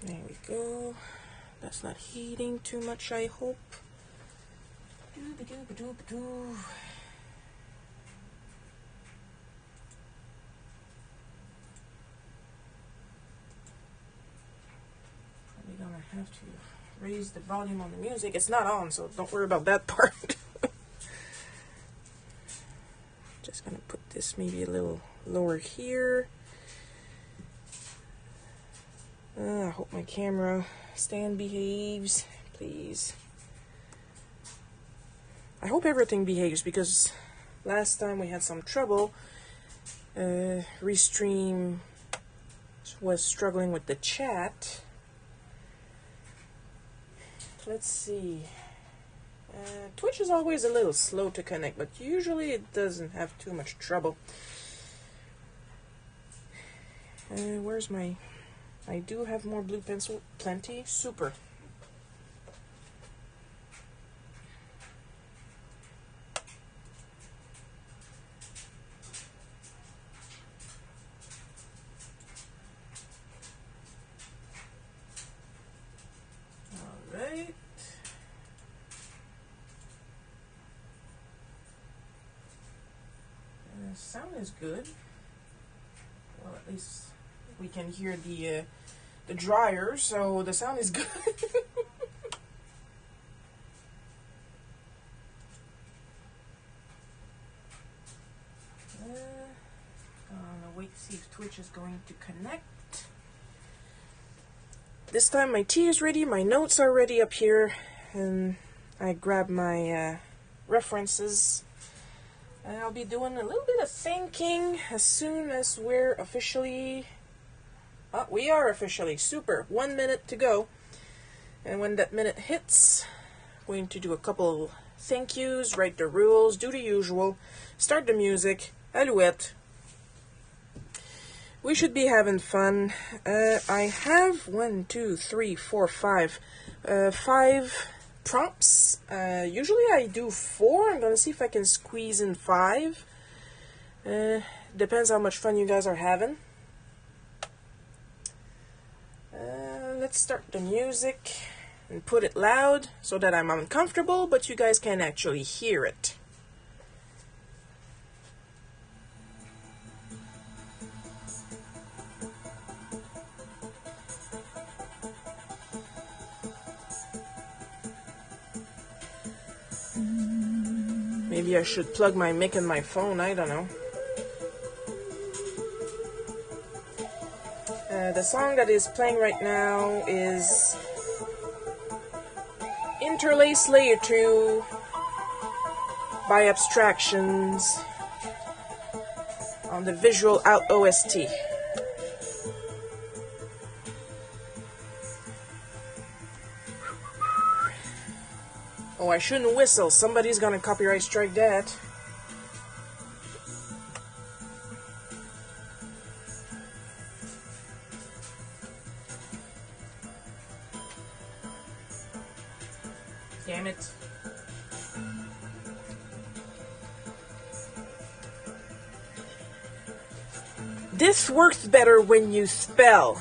There we go. That's not heating too much, I hope. Doo-ba-doo-ba-doo-ba-doo. Probably gonna have to raise the volume on the music. It's not on, so don't worry about that part. Just gonna put this maybe a little lower here. I hope my camera stand behaves, please. I hope everything behaves, because last time we had some trouble. Restream was struggling with the chat. Let's see. Twitch is always a little slow to connect, but usually it doesn't have too much trouble. Where's my... I do have more blue pencil, plenty, super. Alright. Sound is good. Well, at least we can hear the dryer, so the sound is good. Gonna wait to see if Twitch is going to connect. This time my tea is ready, my notes are ready up here, and I grab my references. And I'll be doing a little bit of thinking as soon as we're officially... Oh, we are officially. Super. 1 minute to go. And when that minute hits, I'm going to do a couple thank yous, write the rules, do the usual, start the music, alouette. We should be having fun. I have 5 prompts. Usually I do 4. I'm going to see if I can squeeze in 5. Depends how much fun you guys are having. Let's start the music and put it loud so that I'm uncomfortable, but you guys can actually hear it. Maybe I should plug my mic in my phone, I don't know. The song that is playing right now is Interlace Layer 2 by Abstractions on the Visual Out OST. Oh, I shouldn't whistle. Somebody's gonna copyright strike that. Damn it. This works better when you spell.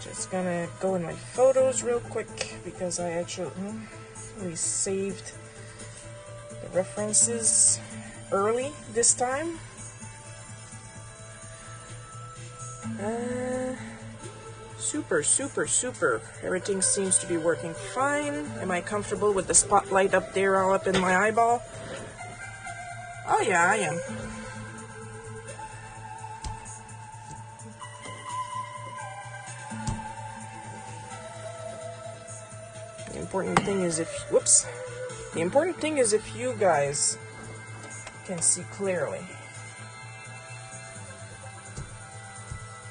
Just gonna go in my photos real quick because I actually saved the references early this time. Super. Everything seems to be working fine. Am I comfortable with the spotlight up there all up in my eyeball? Oh yeah, I am. The important thing is if you guys can see clearly.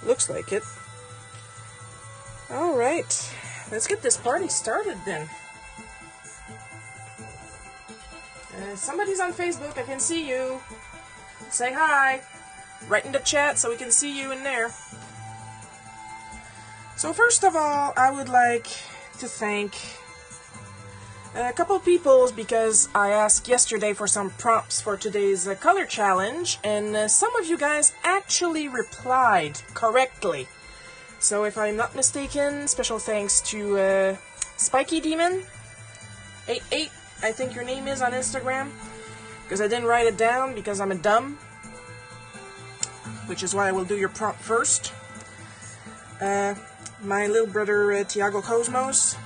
Looks like it. Alright, let's get this party started then. Somebody's on Facebook, I can see you. Say hi. Write in the chat so we can see you in there. So first of all, I would like to thank A couple people, because I asked yesterday for some prompts for today's color challenge, and some of you guys actually replied correctly. So if I'm not mistaken, special thanks to Spiky Demon 88, I think your name is on Instagram, because I didn't write it down because I'm a dumb, which is why I will do your prompt first. My little brother Tiago Cosmos.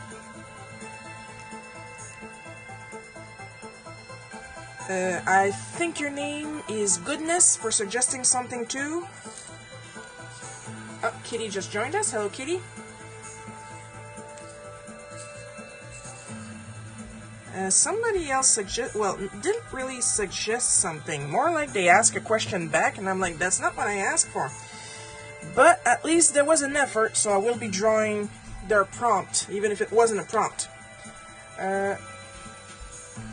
I think your name is Goodness for suggesting something too. Oh, Kitty just joined us. Hello, Kitty. Somebody else didn't really suggest something. More like they asked a question back, and I'm like, that's not what I asked for. But at least there was an effort, so I will be drawing their prompt, even if it wasn't a prompt.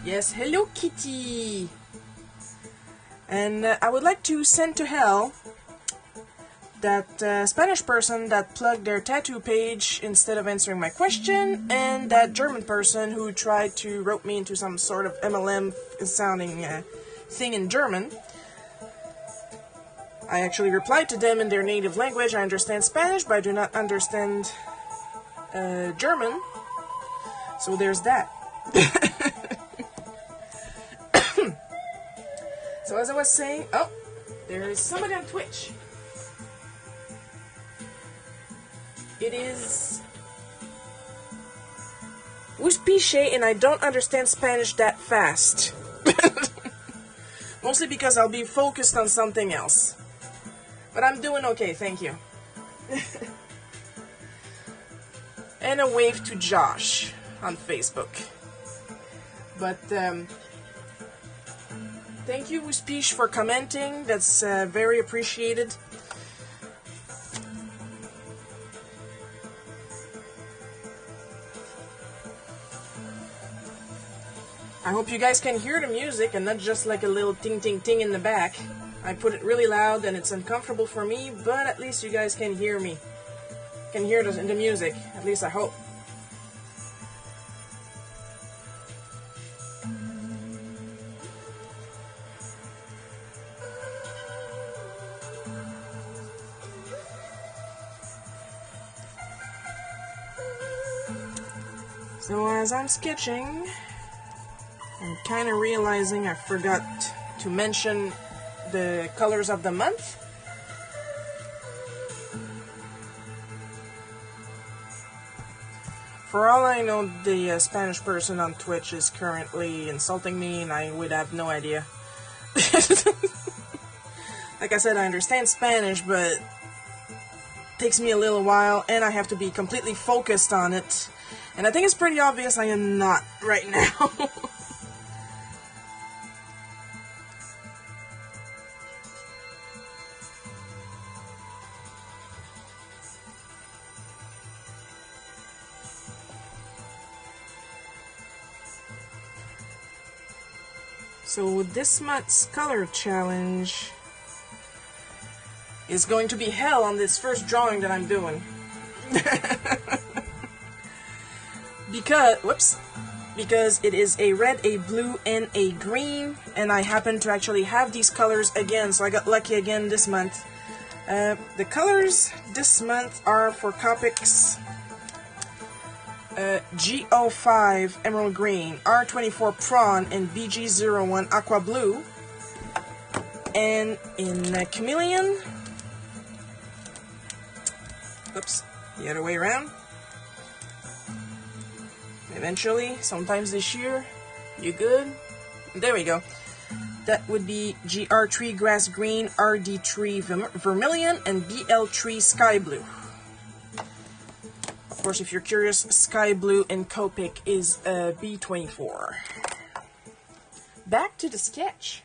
Yes, hello, Kitty. And I would like to send to hell that Spanish person that plugged their tattoo page instead of answering my question, and that German person who tried to rope me into some sort of MLM sounding thing in German. I actually replied to them in their native language. I understand Spanish, but I do not understand German. So there's that. So as I was saying, oh, there is somebody on Twitch. It is Uspiche, and I don't understand Spanish that fast. Mostly because I'll be focused on something else. But I'm doing okay, thank you. And a wave to Josh on Facebook. But thank you, Uspiche, for commenting. That's very appreciated. I hope you guys can hear the music and not just like a little ting ting ting in the back. I put it really loud and it's uncomfortable for me, but at least you guys can hear me. Can hear the music, at least I hope. So as I'm sketching, I'm kind of realizing I forgot to mention the colors of the month. For all I know, the Spanish person on Twitch is currently insulting me, and I would have no idea. Like I said, I understand Spanish, but it takes me a little while, and I have to be completely focused on it. And I think it's pretty obvious I am not right now. So this month's color challenge is going to be hell on this first drawing that I'm doing. Because it is a red, a blue, and a green, and I happen to actually have these colors again, so I got lucky again this month. The colors this month are for Copics G05 Emerald Green, R24 Prawn, and BG01 Aqua Blue. And in Chameleon, oops, the other way around. Eventually, sometimes this year, you good? There we go. That would be GR3 Grass Green, RD3 Vermilion, and BL3 Sky Blue. Of course, if you're curious, Sky Blue in Copic is B24. Back to the sketch.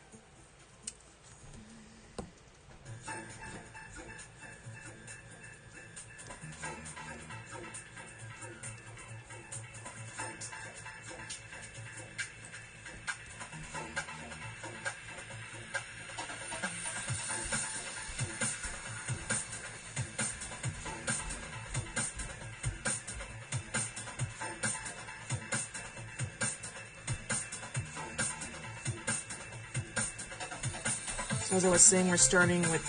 As I was saying, we're starting with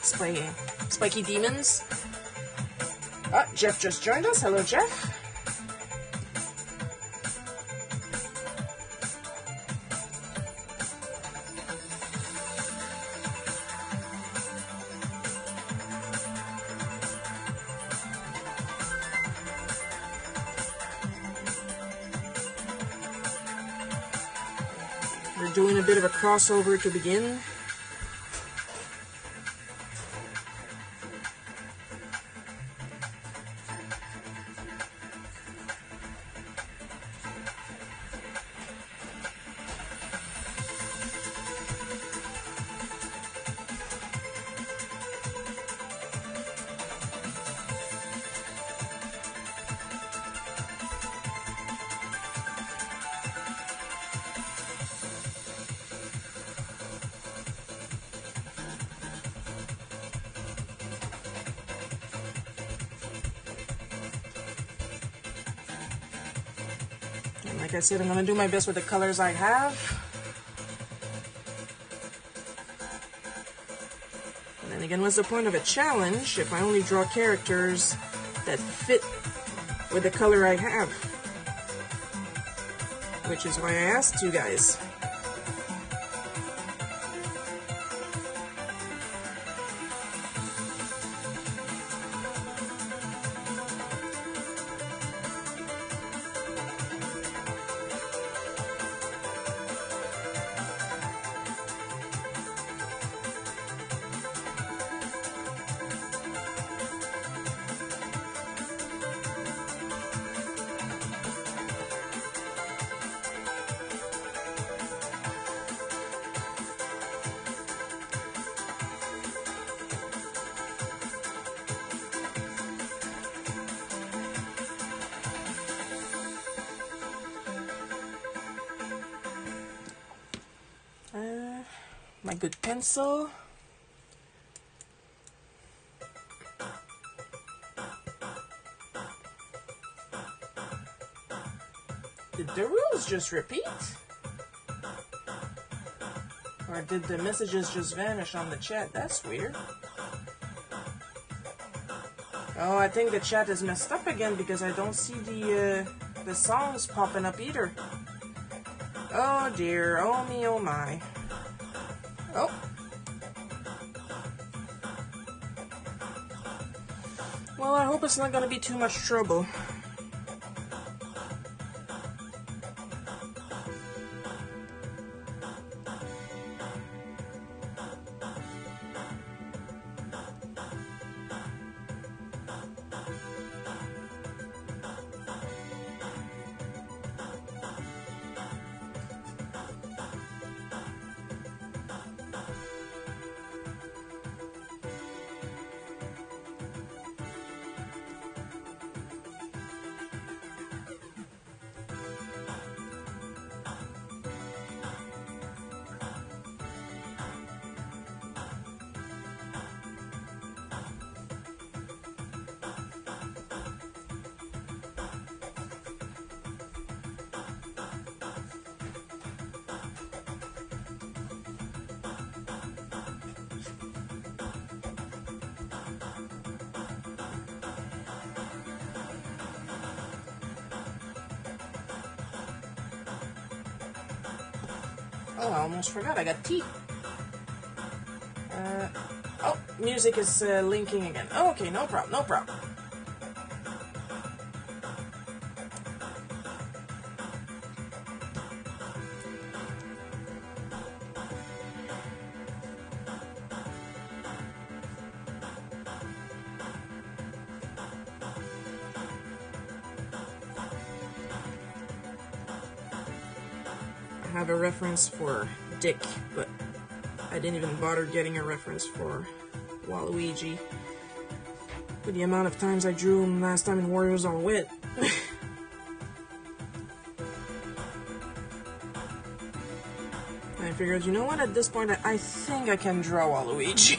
spiky demons. Ah, Jeff just joined us. Hello, Jeff. We're doing a bit of a crossover to begin. Like I said, I'm going to do my best with the colors I have. And then again, what's the point of a challenge if I only draw characters that fit with the color I have? Which is why I asked you guys. My good pencil. Did the rules just repeat? Or did the messages just vanish on the chat? That's weird. Oh, I think the chat is messed up again because I don't see the songs popping up either. Oh dear, oh me, oh my. Oh. Well, I hope it's not going to be too much trouble. Oh, I almost forgot. I got tea. Oh, music is linking again. Oh, okay, no problem, no problem. I have a reference for Dick, but I didn't even bother getting a reference for Waluigi. For the amount of times I drew him last time in Warriors on Wit. I figured, you know what, at this point I think I can draw Waluigi.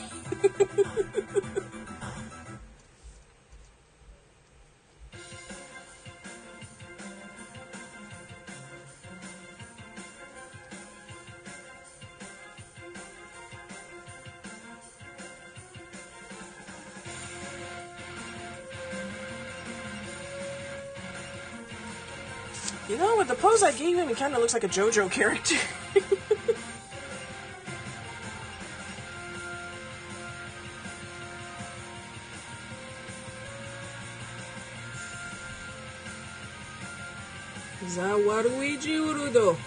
You know, with the pose I gave him, he kind of looks like a JoJo character. Zawaruiji Urudo.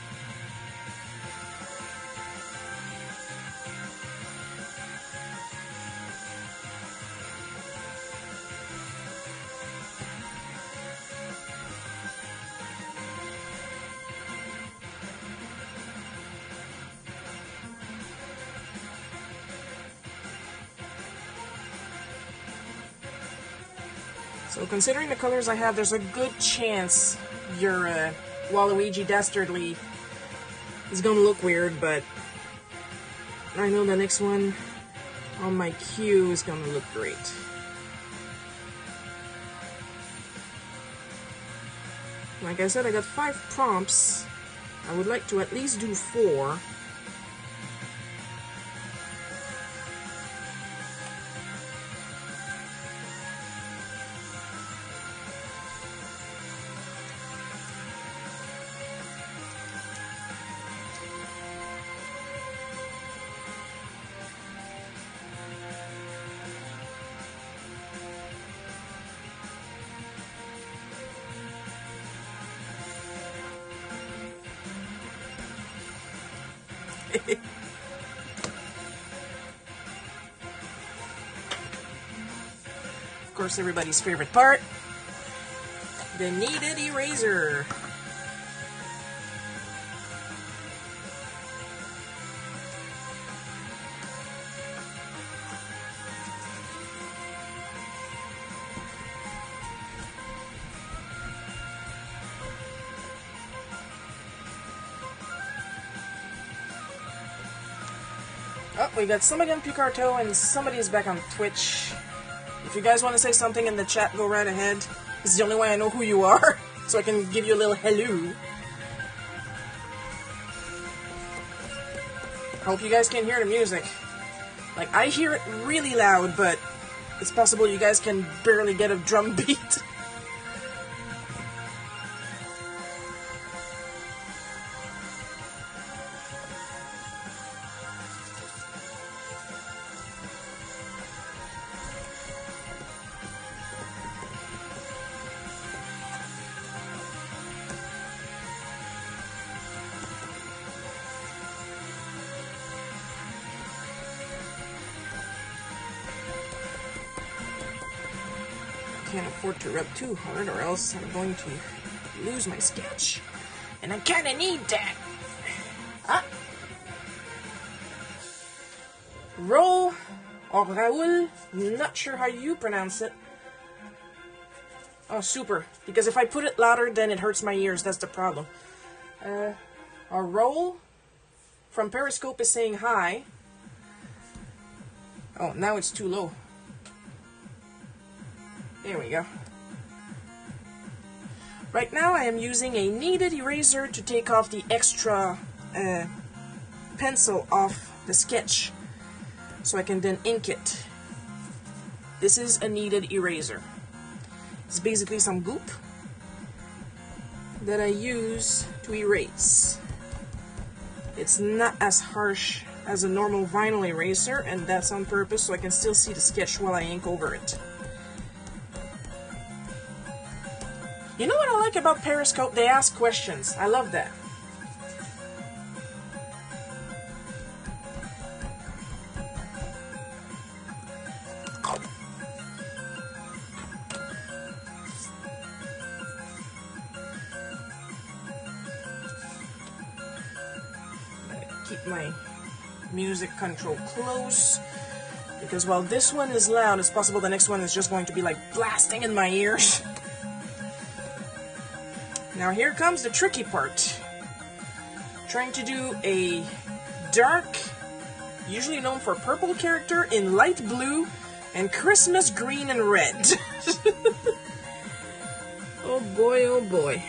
So considering the colors I have, there's a good chance your Waluigi Dastardly is gonna look weird, but I know the next one on my queue is gonna look great. Like I said, I got 5 prompts. I would like to at least do 4. Of course, everybody's favorite part, the kneaded eraser. Oh, we got somebody on Picarto and somebody is back on Twitch. If you guys want to say something in the chat, go right ahead. This is the only way I know who you are, so I can give you a little hello. Hope you guys can hear the music. Like, I hear it really loud, but it's possible you guys can barely get a drum beat. Can't afford to rub too hard or else I'm going to lose my sketch. And I kinda need that. Ah. Roll or Raoul, not sure how you pronounce it. Oh, super. Because if I put it louder, then it hurts my ears. That's the problem. A Roll from Periscope is saying hi. Oh, now it's too low. There we go. Right now I am using a kneaded eraser to take off the extra pencil off the sketch so I can then ink it. This is a kneaded eraser. It's basically some goop that I use to erase. It's not as harsh as a normal vinyl eraser, and that's on purpose so I can still see the sketch while I ink over it. You know what I like about Periscope? They ask questions. I love that. Keep my music control close, because while this one is loud, it's possible the next one is just going to be like blasting in my ears. Now here comes the tricky part. Trying to do a dark, usually known for purple character in light blue and Christmas green and red. Oh boy, oh boy.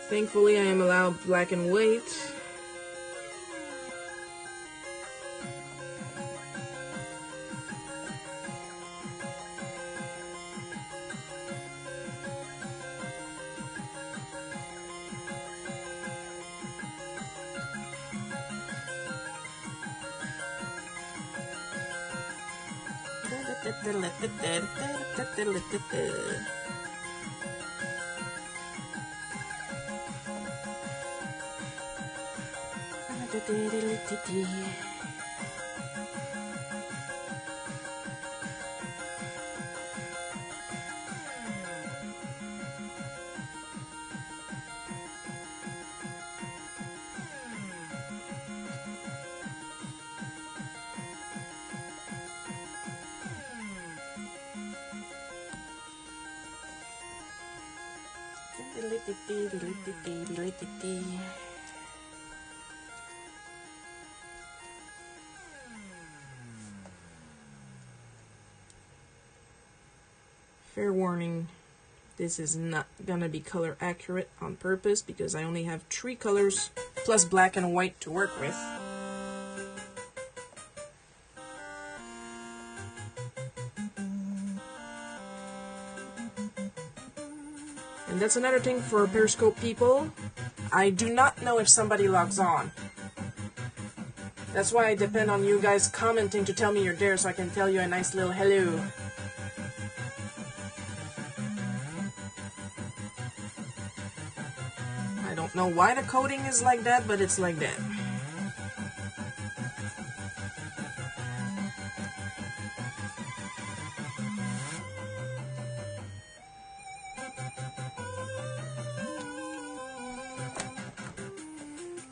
Thankfully I am allowed black and white. Fair warning, this is not gonna be color accurate on purpose because I only have 3 colors plus black and white to work with. And that's another thing for Periscope people. I do not know if somebody logs on. That's why I depend on you guys commenting to tell me you're there so I can tell you a nice little hello. I don't know why the coding is like that, but it's like that.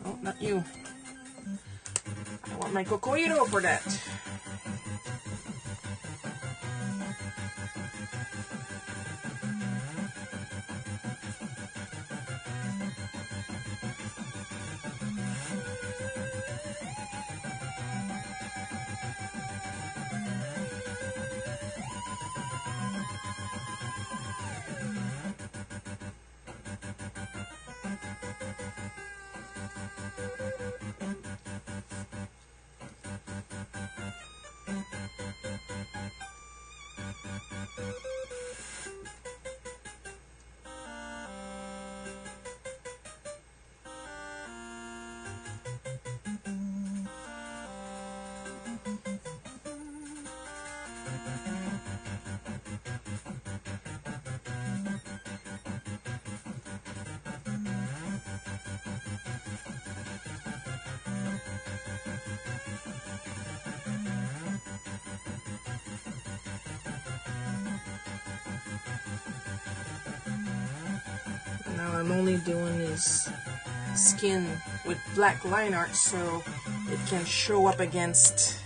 Oh, not you. I want my cocoito for that. Now I'm only doing his skin with black line art so it can show up against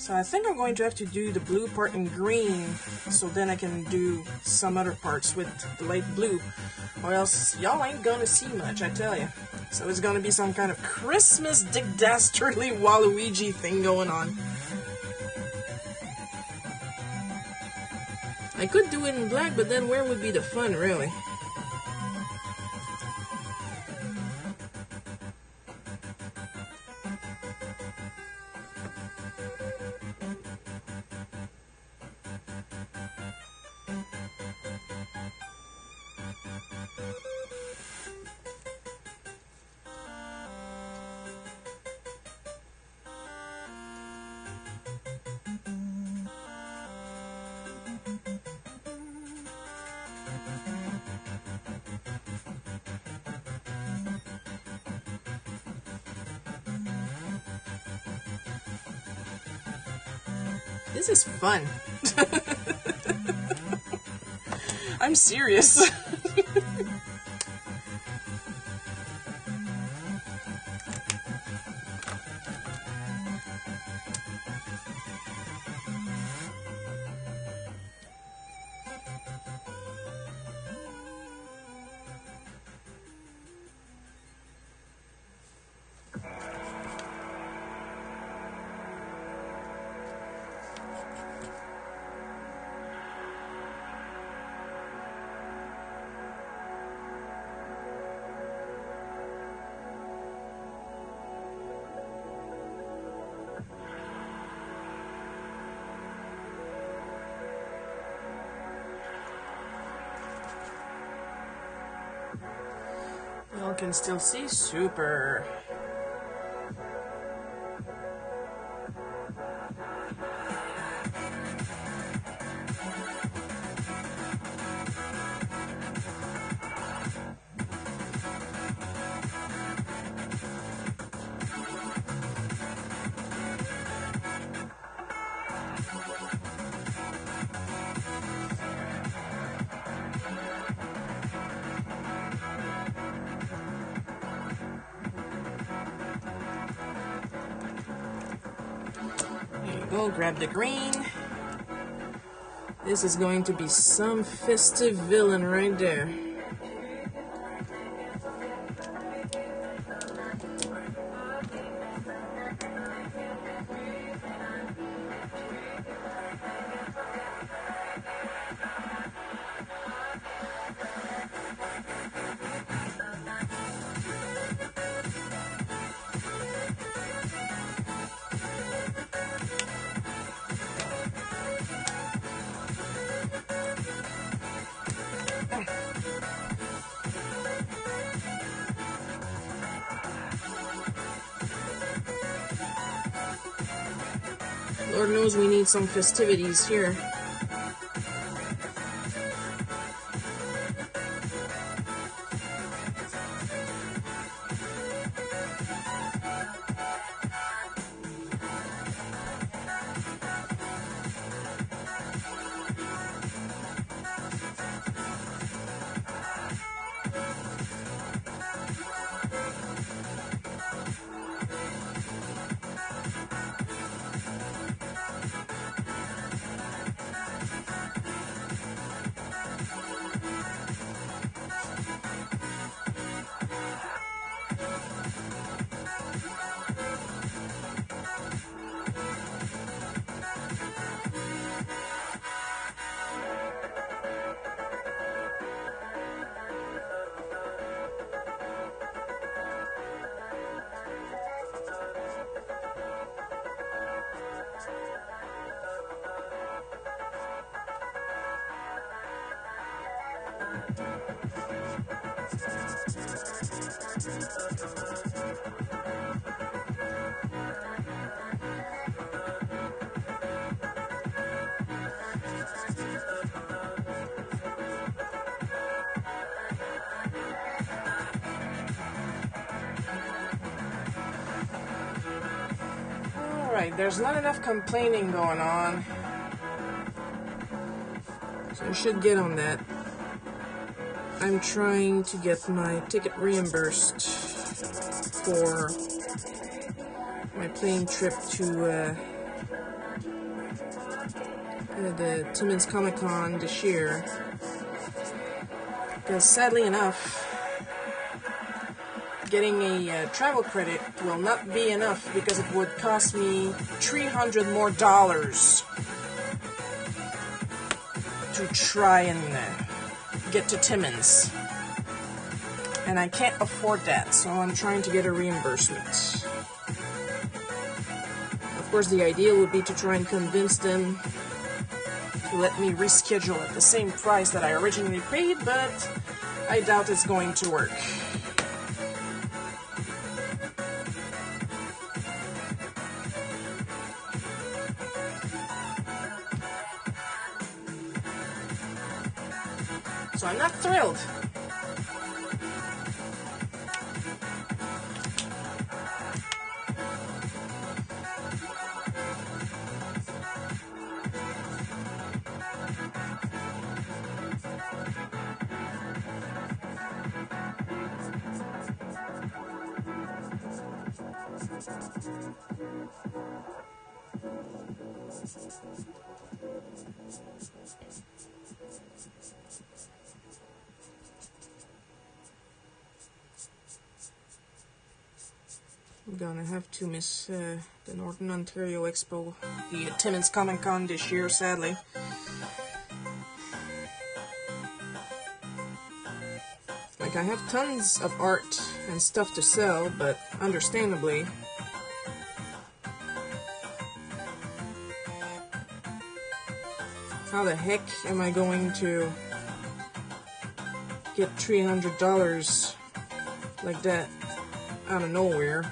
So I think I'm going to have to do the blue part in green so then I can do some other parts with the light blue, or else y'all ain't gonna see much, I tell you. So it's gonna be some kind of Christmas Dick Dastardly Waluigi thing going on. I could do it in black, but then where would be the fun, really? This is fun. I'm serious. Y'all can still see? Super. go, grab the green. This is going to be some festive villain right there. Lord knows we need some festivities here. Alright, there's not enough complaining going on, so I should get on that. I'm trying to get my ticket reimbursed for my plane trip to the Timmins Comic Con this year, because sadly enough, getting a travel credit will not be enough, because it would cost me $300 more to try and get to Timmins, and I can't afford that, so I'm trying to get a reimbursement. Of course, the idea would be to try and convince them to let me reschedule at the same price that I originally paid, but I doubt it's going to work. So I'm not thrilled. I'm gonna have to miss the Northern Ontario Expo, the Timmins Comic Con this year, sadly. Like, I have tons of art and stuff to sell, but understandably, how the heck am I going to get $300 like that out of nowhere?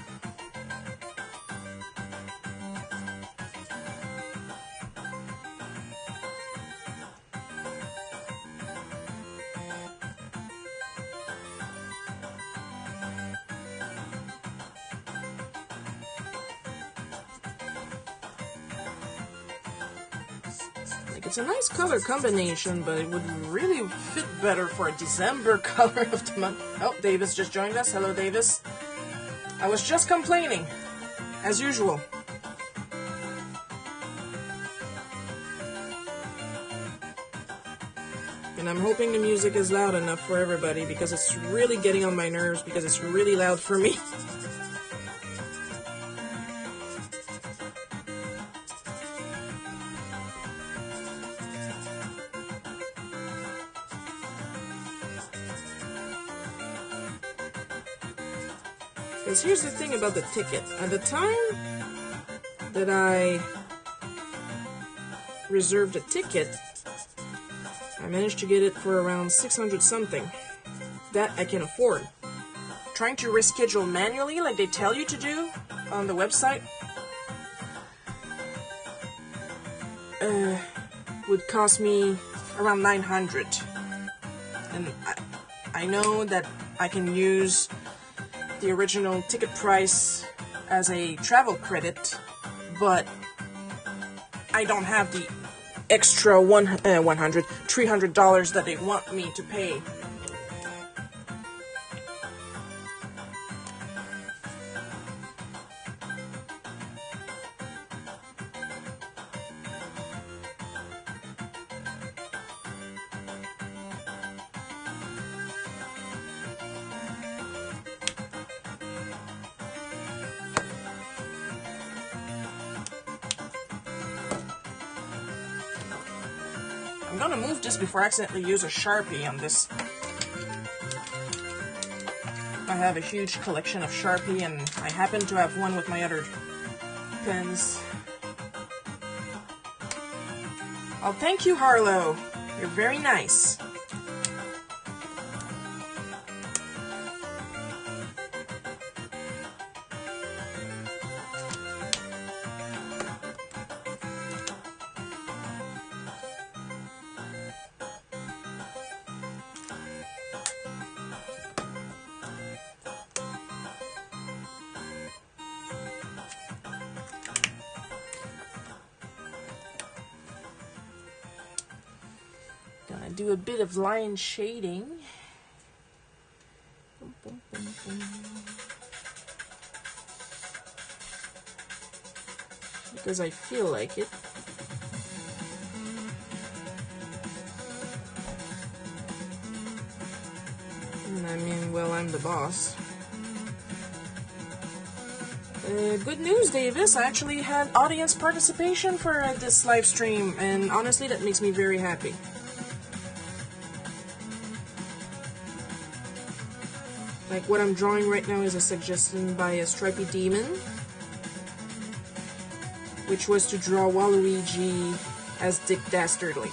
It's a nice color combination, but it would really fit better for a December color of the month. Oh, Davis just joined us. Hello, Davis. I was just complaining, as usual. And I'm hoping the music is loud enough for everybody, because it's really getting on my nerves, because it's really loud for me. Because here's the thing about the ticket. At the time that I reserved a ticket, I managed to get it for around 600 something. That I can afford. Trying to reschedule manually like they tell you to do on the website would cost me around 900. And I know that I can use the original ticket price as a travel credit, but I don't have the extra $300 that they want me to pay. I'm gonna move this before I accidentally use a Sharpie on this. I have a huge collection of Sharpie, and I happen to have one with my other pens. Oh, thank you, Harlow. You're very nice. Gonna do a bit of line shading. Because I feel like it. And I mean, well, I'm the boss. Good news, Davis. I actually had audience participation for this live stream, and honestly, that makes me very happy. Like, what I'm drawing right now is a suggestion by a Stripey Demon, which was to draw Waluigi as Dick Dastardly.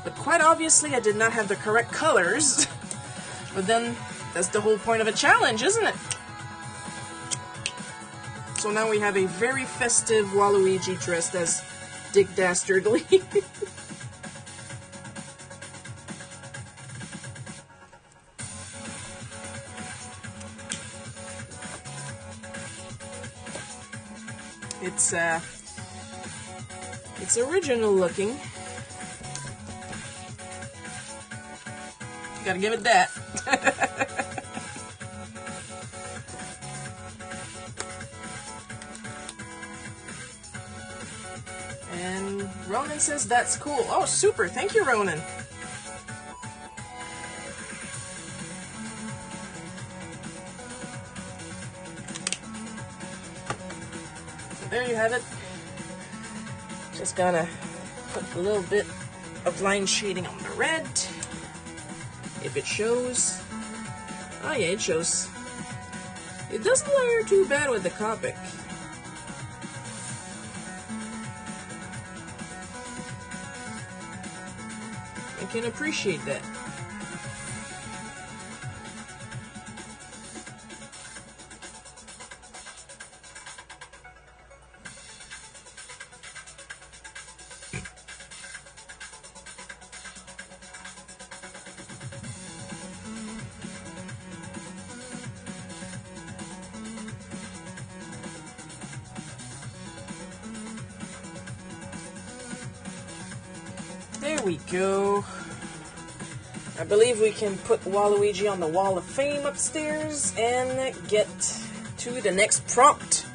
But quite obviously, I did not have the correct colors. But then, that's the whole point of a challenge, isn't it? So now we have a very festive Waluigi dressed as Dick Dastardly. It's original looking. Gotta give it that. And Ronan says that's cool. Oh, super. Thank you, Ronan. So there you have it. Just gotta put a little bit of line shading on the red. If it shows. Oh yeah, it shows. It doesn't layer too bad with the Copic. I can appreciate that. There we go. I believe we can put Waluigi on the Wall of Fame upstairs and get to the next prompt.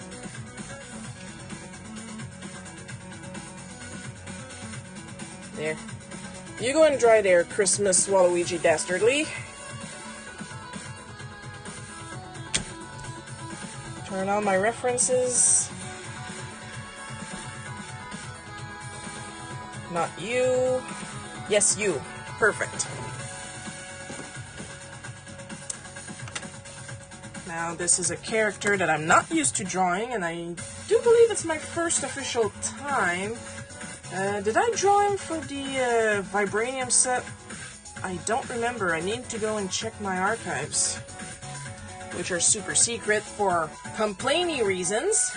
There. You go and dry there, Christmas Waluigi Dastardly. Turn on my references. Not you. Yes, you. Perfect. Now, this is a character that I'm not used to drawing, and I do believe it's my first official time. Did I draw him for the Vibranium set? I don't remember. I need to go and check my archives, which are super secret for complainy reasons.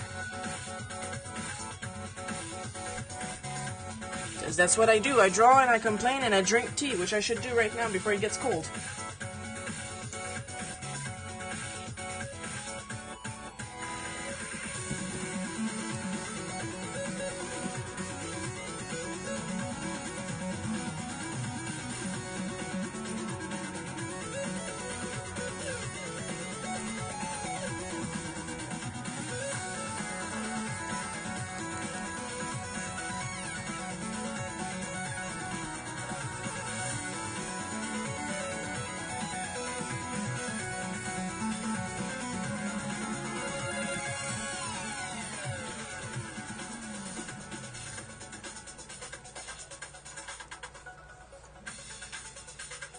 Because that's what I do. I draw and I complain and I drink tea, which I should do right now before it gets cold.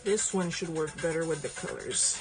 This one should work better with the colors.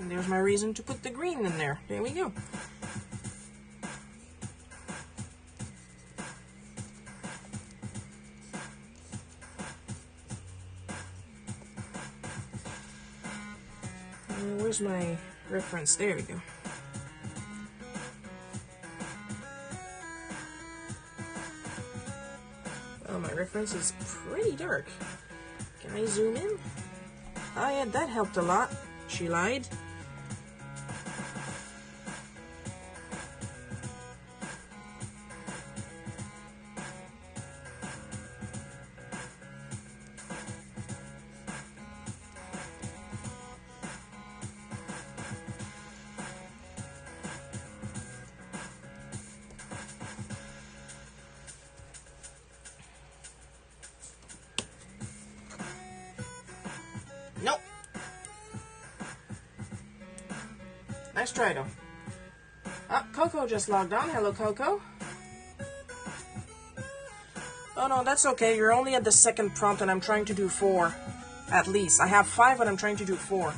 And there's my reason to put the green in there. There we go. Where's my reference? There we go. Oh, my reference is pretty dark. Can I zoom in? Oh yeah, that helped a lot. She lied. Nope. Nice try, though. Ah, Coco just logged on. Hello, Coco. Oh, no, that's okay. You're only at the second prompt, and I'm trying to do 4. At least. I have 5, but I'm trying to do 4.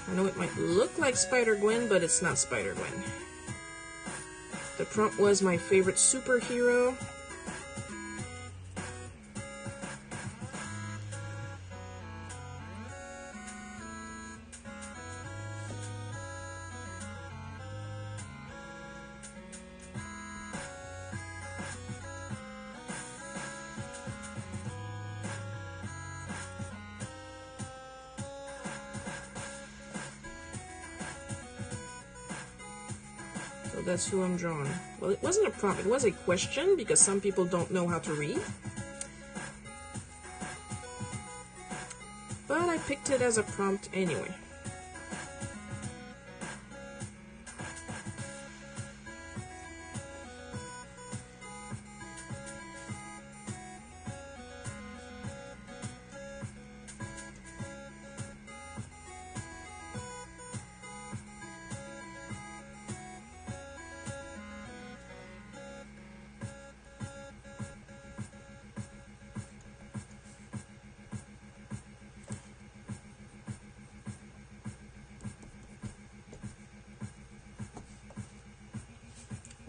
I know it might look like Spider-Gwen, but it's not Spider-Gwen. The prompt was my favorite superhero. So that's who I'm drawing. Well, it wasn't a prompt, it was a question because some people don't know how to read. But I picked it as a prompt anyway.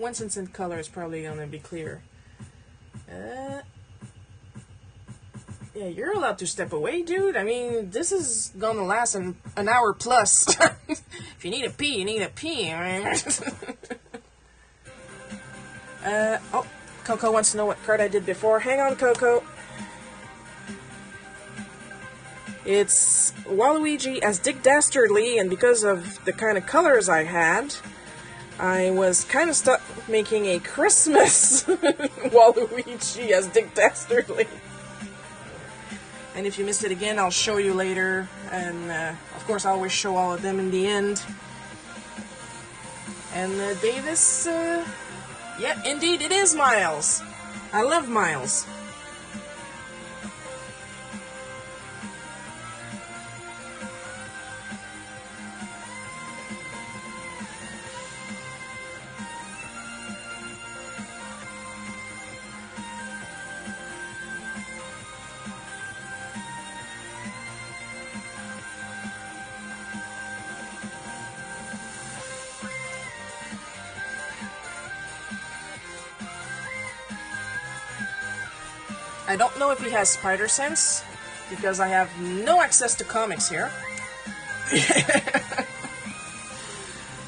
once it's in color, it's probably going to be clear. Yeah, you're allowed to step away, dude. I mean, this is gonna last an hour plus. If you need a pee, you need a pee. Oh, Coco wants to know what card I did before. Hang on, Coco. It's Waluigi as Dick Dastardly, and because of the kind of colors I had, I was kind of stuck making a Christmas Waluigi as Dick Dastardly. And if you missed it again, I'll show you later. And, of course, I always show all of them in the end. And Davis, yeah, indeed, it is Miles. I love Miles. I don't know if he has spider sense, because I have no access to comics here.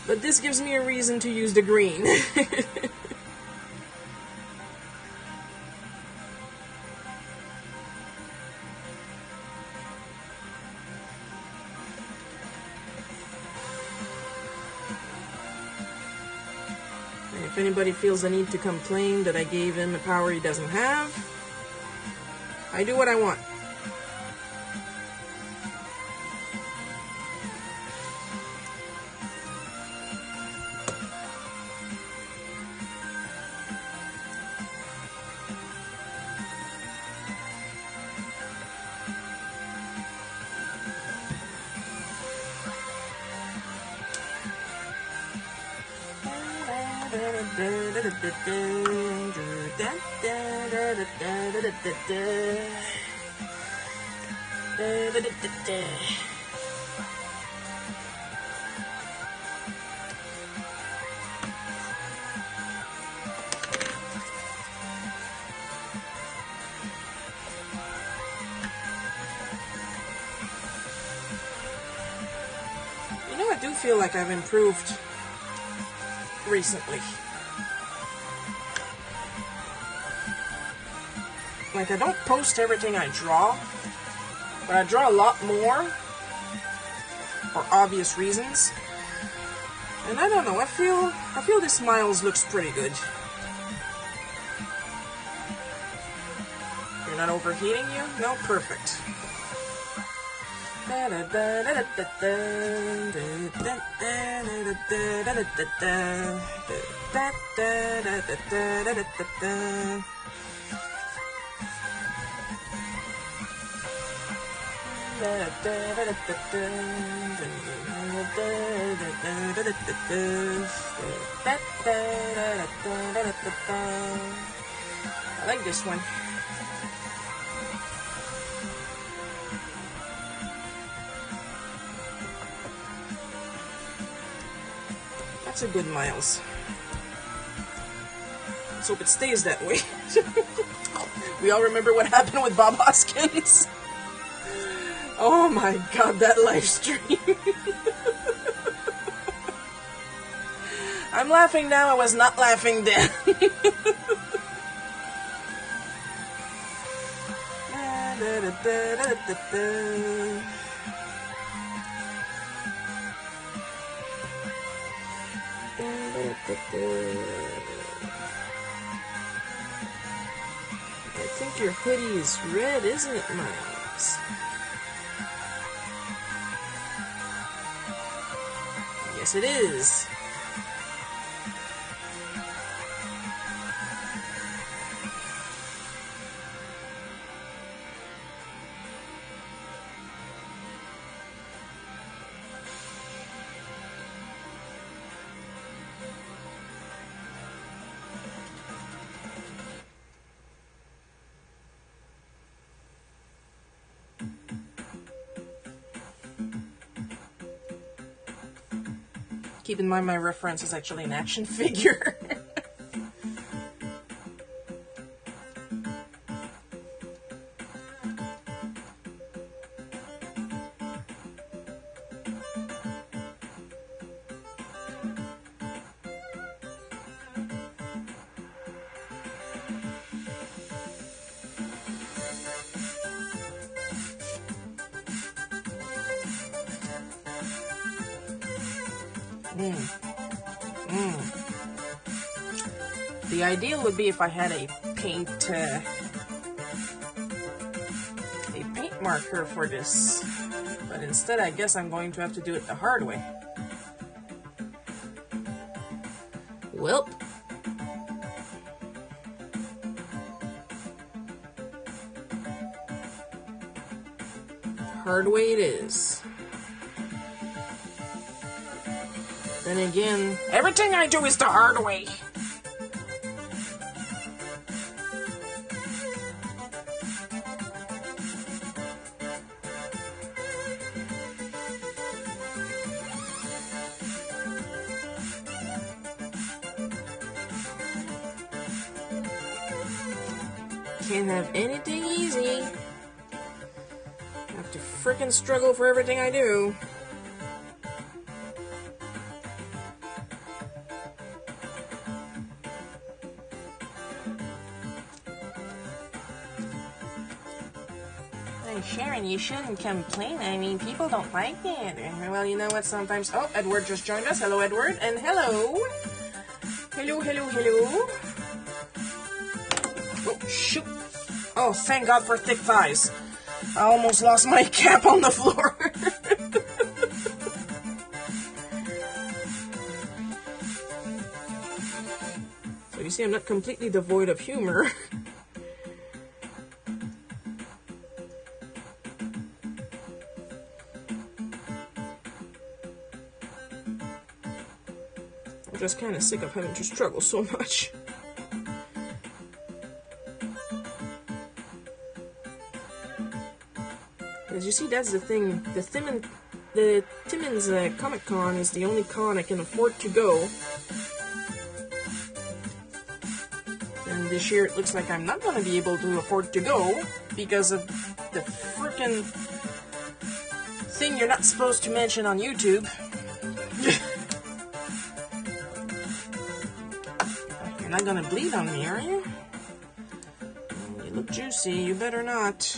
But this gives me a reason to use the green. And if anybody feels the need to complain that I gave him a power he doesn't have, I do what I want. You know, I do feel like I've improved recently. Like, I don't post everything I draw, but I draw a lot more for obvious reasons. And I don't know, I feel this Miles looks pretty good. You're not overheating you? No, perfect. I like this one. That's a good Miles. Let's hope it stays that way. We all remember what happened with Bob Hoskins. Oh my god, that live stream. I'm laughing now, I was not laughing then. I think your hoodie is red, isn't it, Miles? Yes, it is. Keep in mind my reference is actually an action figure. The ideal would be if I had a paint marker for this, but instead I guess I'm going to have to do it the hard way. Welp. Hard way it is. Then again, everything I do is the hard way. Can't have anything easy. Have to frickin' struggle for everything I do. Hey Sharon, you shouldn't complain. I mean, people don't like it. Well, you know what, sometimes... Oh, Edward just joined us. Hello, Edward. And hello. Hello, hello, hello. Oh, shoot. Oh, thank God for thick thighs. I almost lost my cap on the floor. So you see, I'm not completely devoid of humor. I'm just kind of sick of having to struggle so much. As you see, that's the thing. The Timmins Comic Con is the only con I can afford to go. And this year it looks like I'm not going to be able to afford to go because of the frickin' thing you're not supposed to mention on YouTube. You're not going to bleed on me, are you? You look juicy. You better not.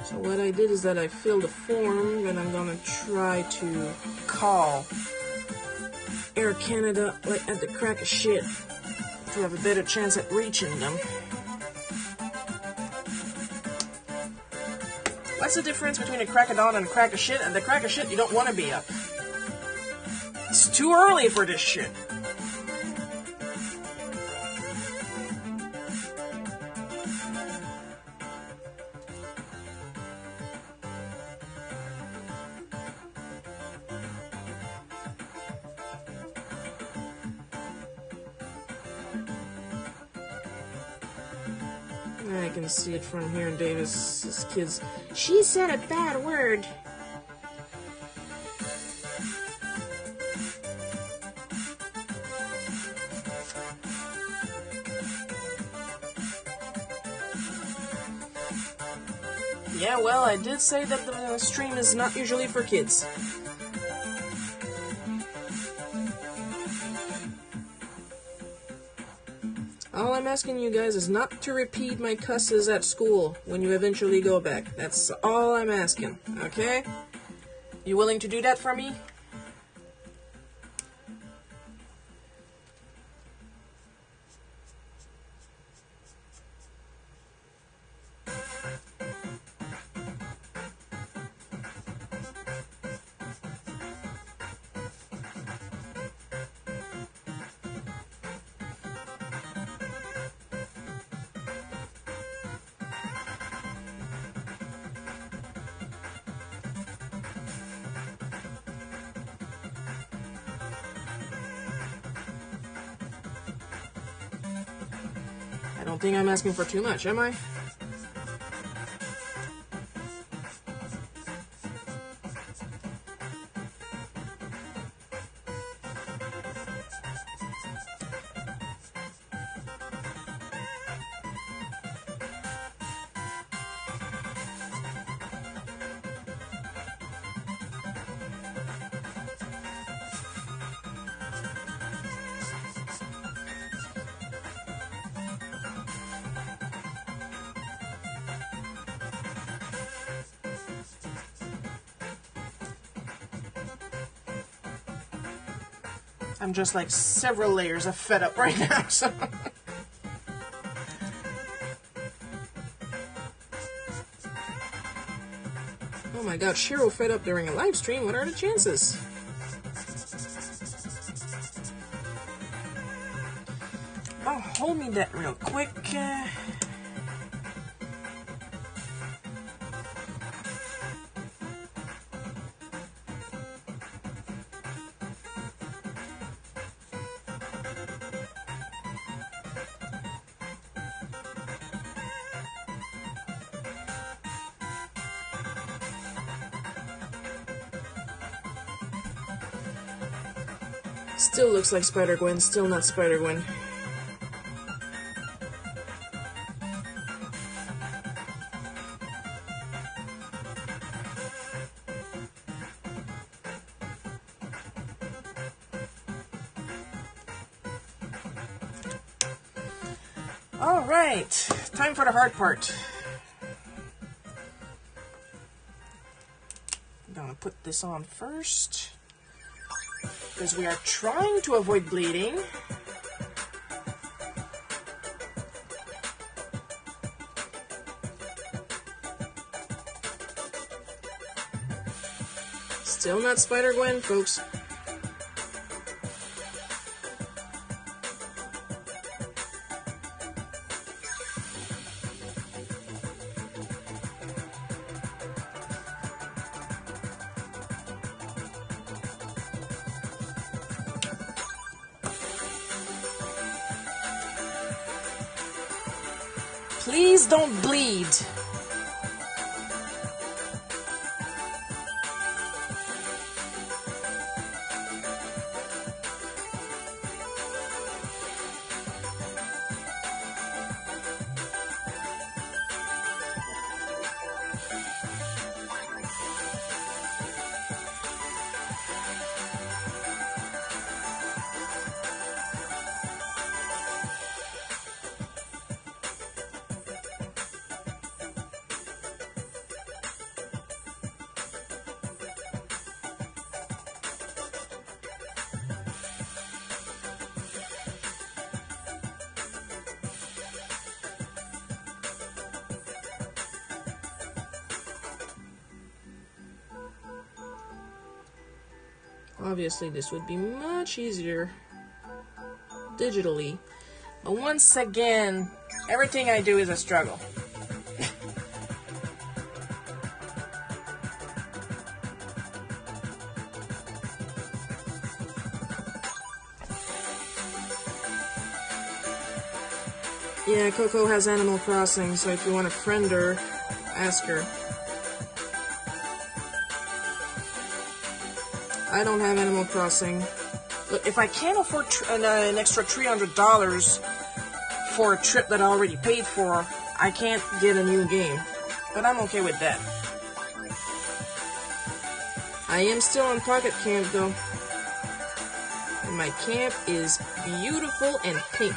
So what I did is that I filled a form and I'm gonna try to call Air Canada like at the crack of shit to have a better chance at reaching them. What's the difference between a crack of dawn and a crack of shit? And the crack of shit, you don't want to be up. It's too early for this shit. I can see it from here in Davis's kids. She said a bad word. Yeah, well, I did say that the stream is not usually for kids. All I'm asking you guys is not to repeat my cusses at school when you eventually go back. That's all I'm asking, okay? You willing to do that for me? I don't think I'm asking for too much, am I? I'm just like several layers of fed up right now, so. Oh my god, Shiro fed up during a live stream. What are the chances? Oh, hold me that real quick. Still looks like Spider-Gwen, still not Spider-Gwen. Alright, time for the hard part. I'm gonna put this on first, because we are trying to avoid bleeding. Still not Spider-Gwen, folks. Please don't bleed. Obviously, this would be much easier digitally. But once again, everything I do is a struggle. Yeah, Coco has Animal Crossing, so if you want to friend her, ask her. I don't have Animal Crossing. Look, if I can't afford an extra $300 for a trip that I already paid for, I can't get a new game. But I'm okay with that. I am still on Pocket Camp, though. And my camp is beautiful and pink.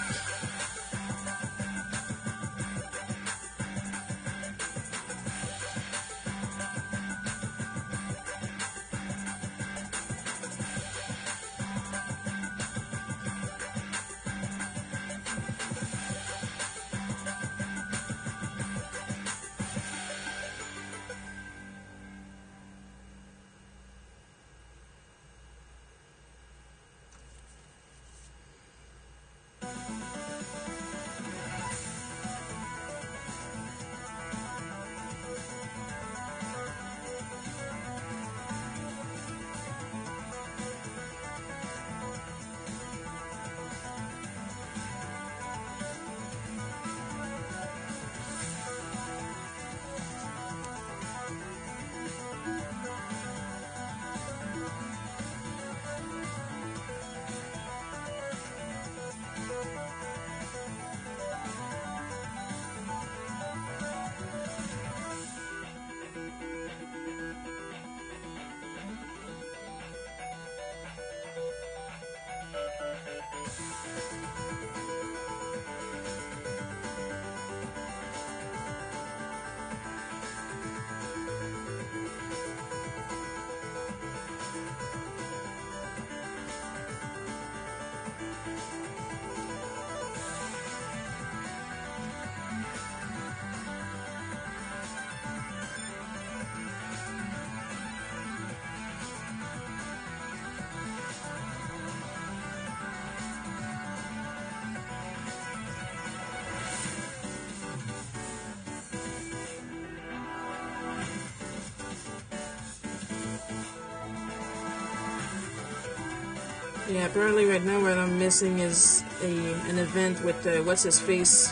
Yeah, apparently right now what I'm missing is an event with what's his face,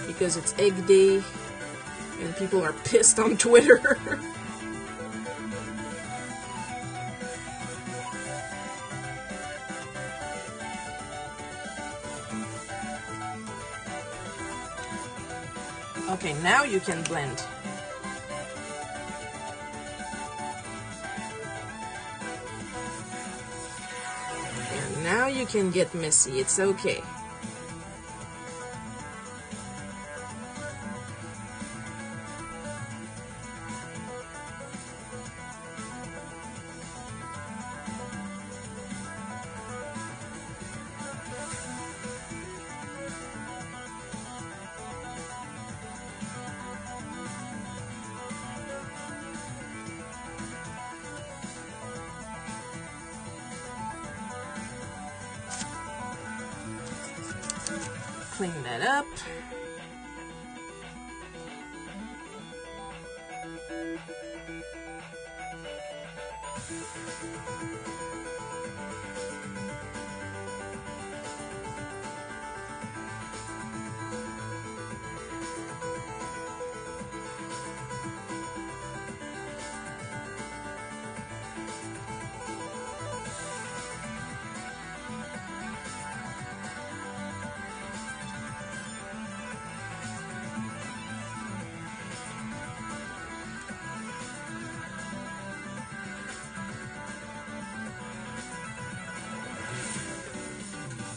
because it's Egg Day and people are pissed on Twitter. Okay, now you can blend. And now you can get messy. It's okay. Clean that up.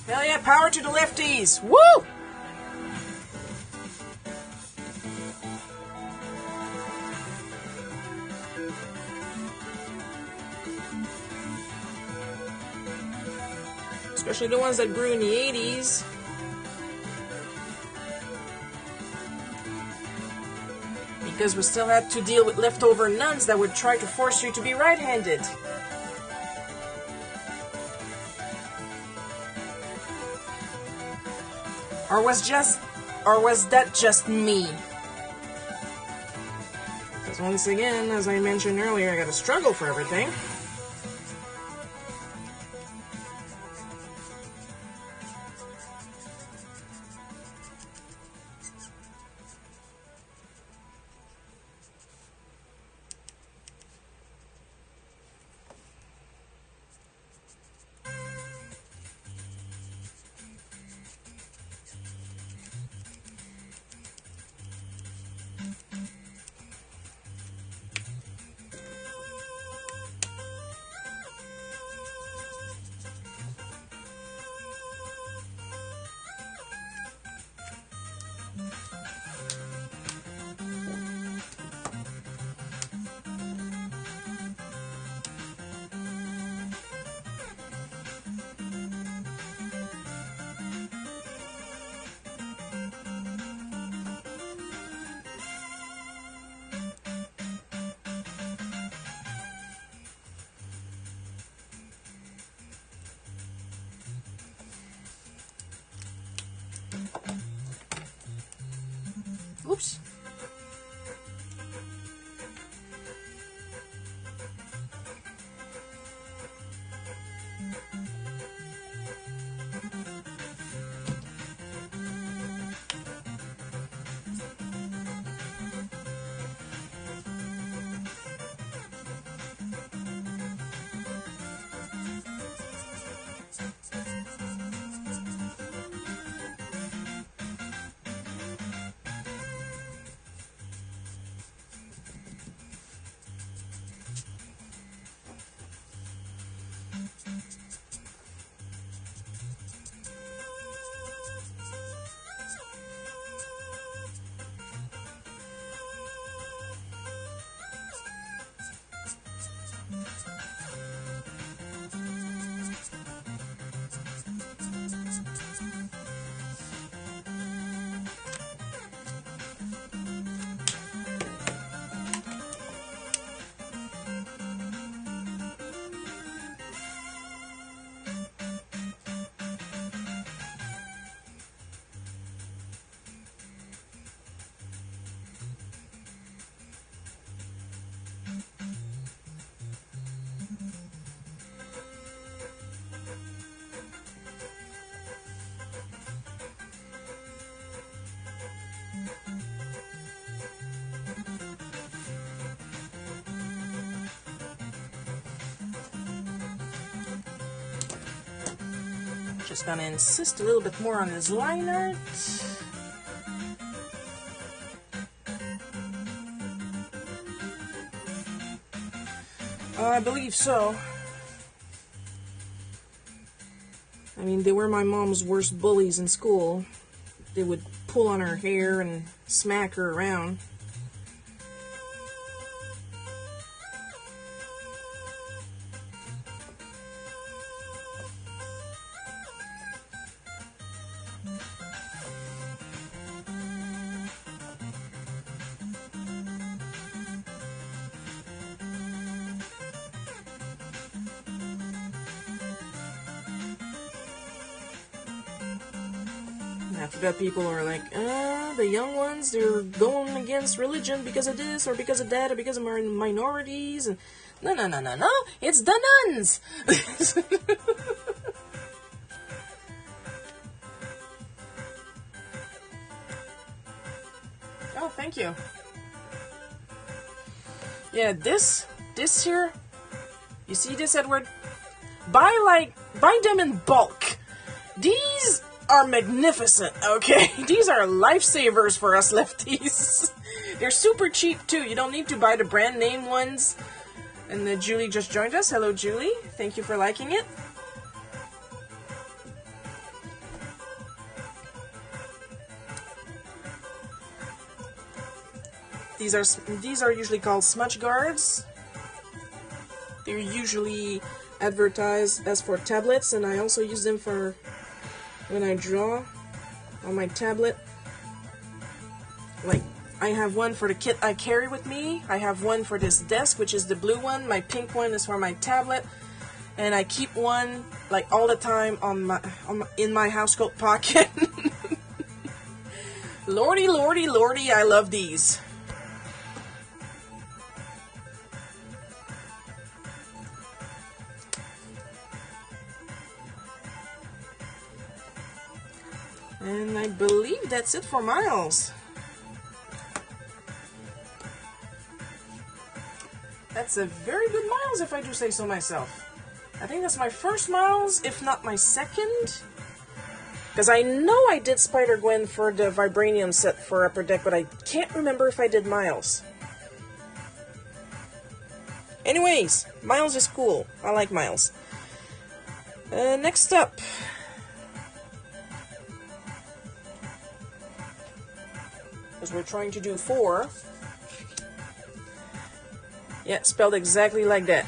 Hell yeah, power to the lefties! Woo! Especially the ones that grew in the 80s. Because we still had to deal with leftover nuns that would try to force you to be right-handed. Or was that just me? Because once again, as I mentioned earlier, I gotta struggle for everything. Just gonna insist a little bit more on his line art. I believe so. I mean, they were my mom's worst bullies in school. They would pull on her hair and smack her around. After that, people are like, the young ones, they're going against religion because of this, or because of that, or because of minorities, and no, it's the nuns! Oh, thank you. Yeah, this here, you see this, Edward? Buy them in bulk. These are magnificent, okay? These are lifesavers for us lefties. They're super cheap too. You don't need to buy the brand name ones. And Julie just joined us. Hello, Julie. Thank you for liking it. These are usually called smudge guards. They're usually advertised as for tablets, and I also use them for when I draw on my tablet. Like, I have one for the kit I carry with me. I have one for this desk, which is the blue one. My pink one is for my tablet. And I keep one, like, all the time in my housecoat pocket. Lordy, lordy, lordy, I love these. And I believe that's it for Miles. That's a very good Miles, if I do say so myself. I think that's my first Miles, if not my second. Because I know I did Spider-Gwen for the Vibranium set for Upper Deck, but I can't remember if I did Miles. Anyways, Miles is cool. I like Miles. Next up. Because we're trying to do 4. Yeah, spelled exactly like that.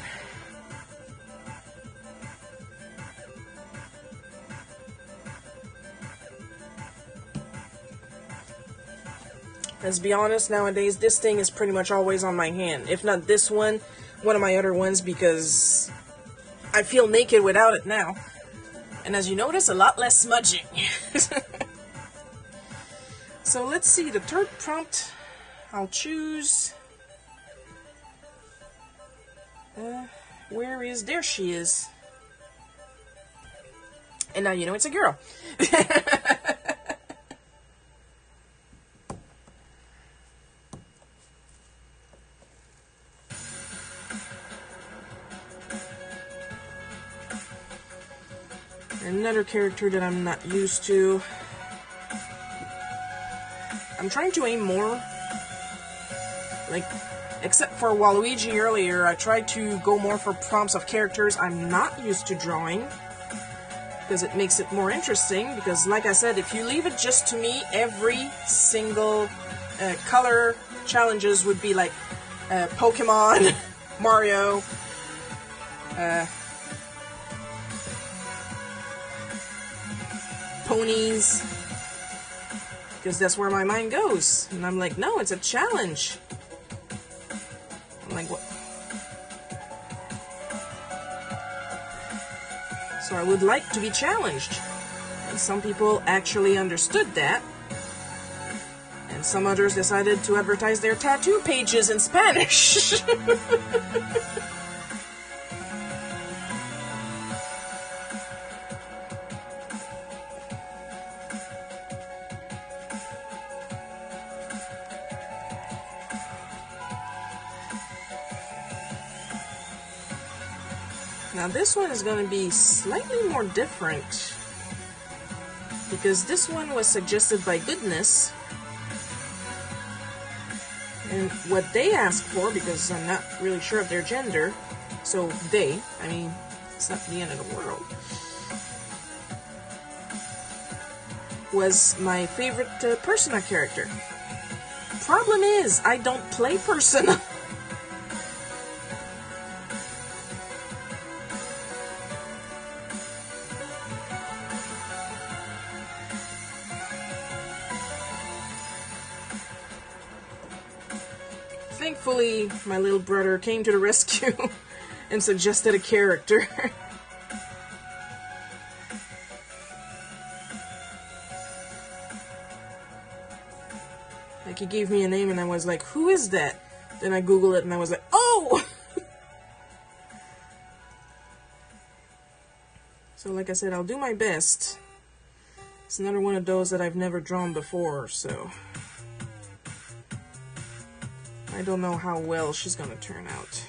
Let's be honest, nowadays this thing is pretty much always on my hand. If not this one of my other ones, because I feel naked without it now. And as you notice, a lot less smudging. So let's see, the third prompt, I'll choose, where is, there she is. And now you know it's a girl. Another character that I'm not used to. I'm trying to aim more, like, except for Waluigi earlier, I tried to go more for prompts of characters I'm not used to drawing, because it makes it more interesting, because like I said, if you leave it just to me, every single color challenges would be like Pokemon, Mario, ponies, because that's where my mind goes. And I'm like, no, it's a challenge. I'm like, what? So I would like to be challenged. And some people actually understood that. And some others decided to advertise their tattoo pages in Spanish. Now this one is going to be slightly more different. because this one was suggested by Goodness. And what they asked for, because I'm not really sure of their gender, so they, I mean, it's not the end of the world, was my favorite Persona character. Problem is, I don't play Persona. Thankfully, my little brother came to the rescue and suggested a character. Like, he gave me a name and I was like, who is that? Then I Googled it and I was like, oh! So like I said, I'll do my best. It's another one of those that I've never drawn before, so I don't know how well she's gonna turn out.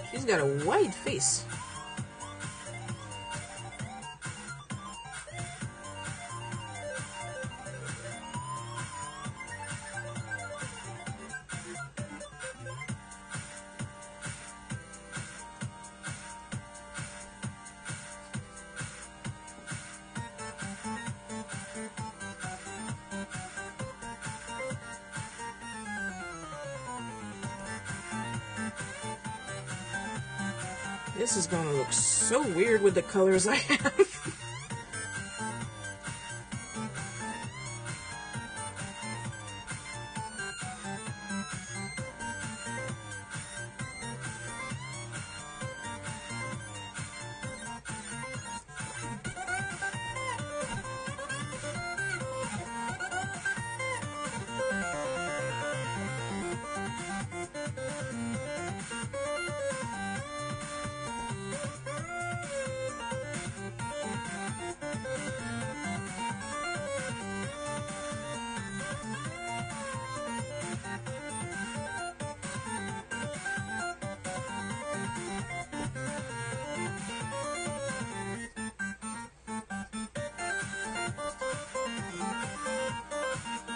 She's got a white face. This is gonna look so weird with the colors I have.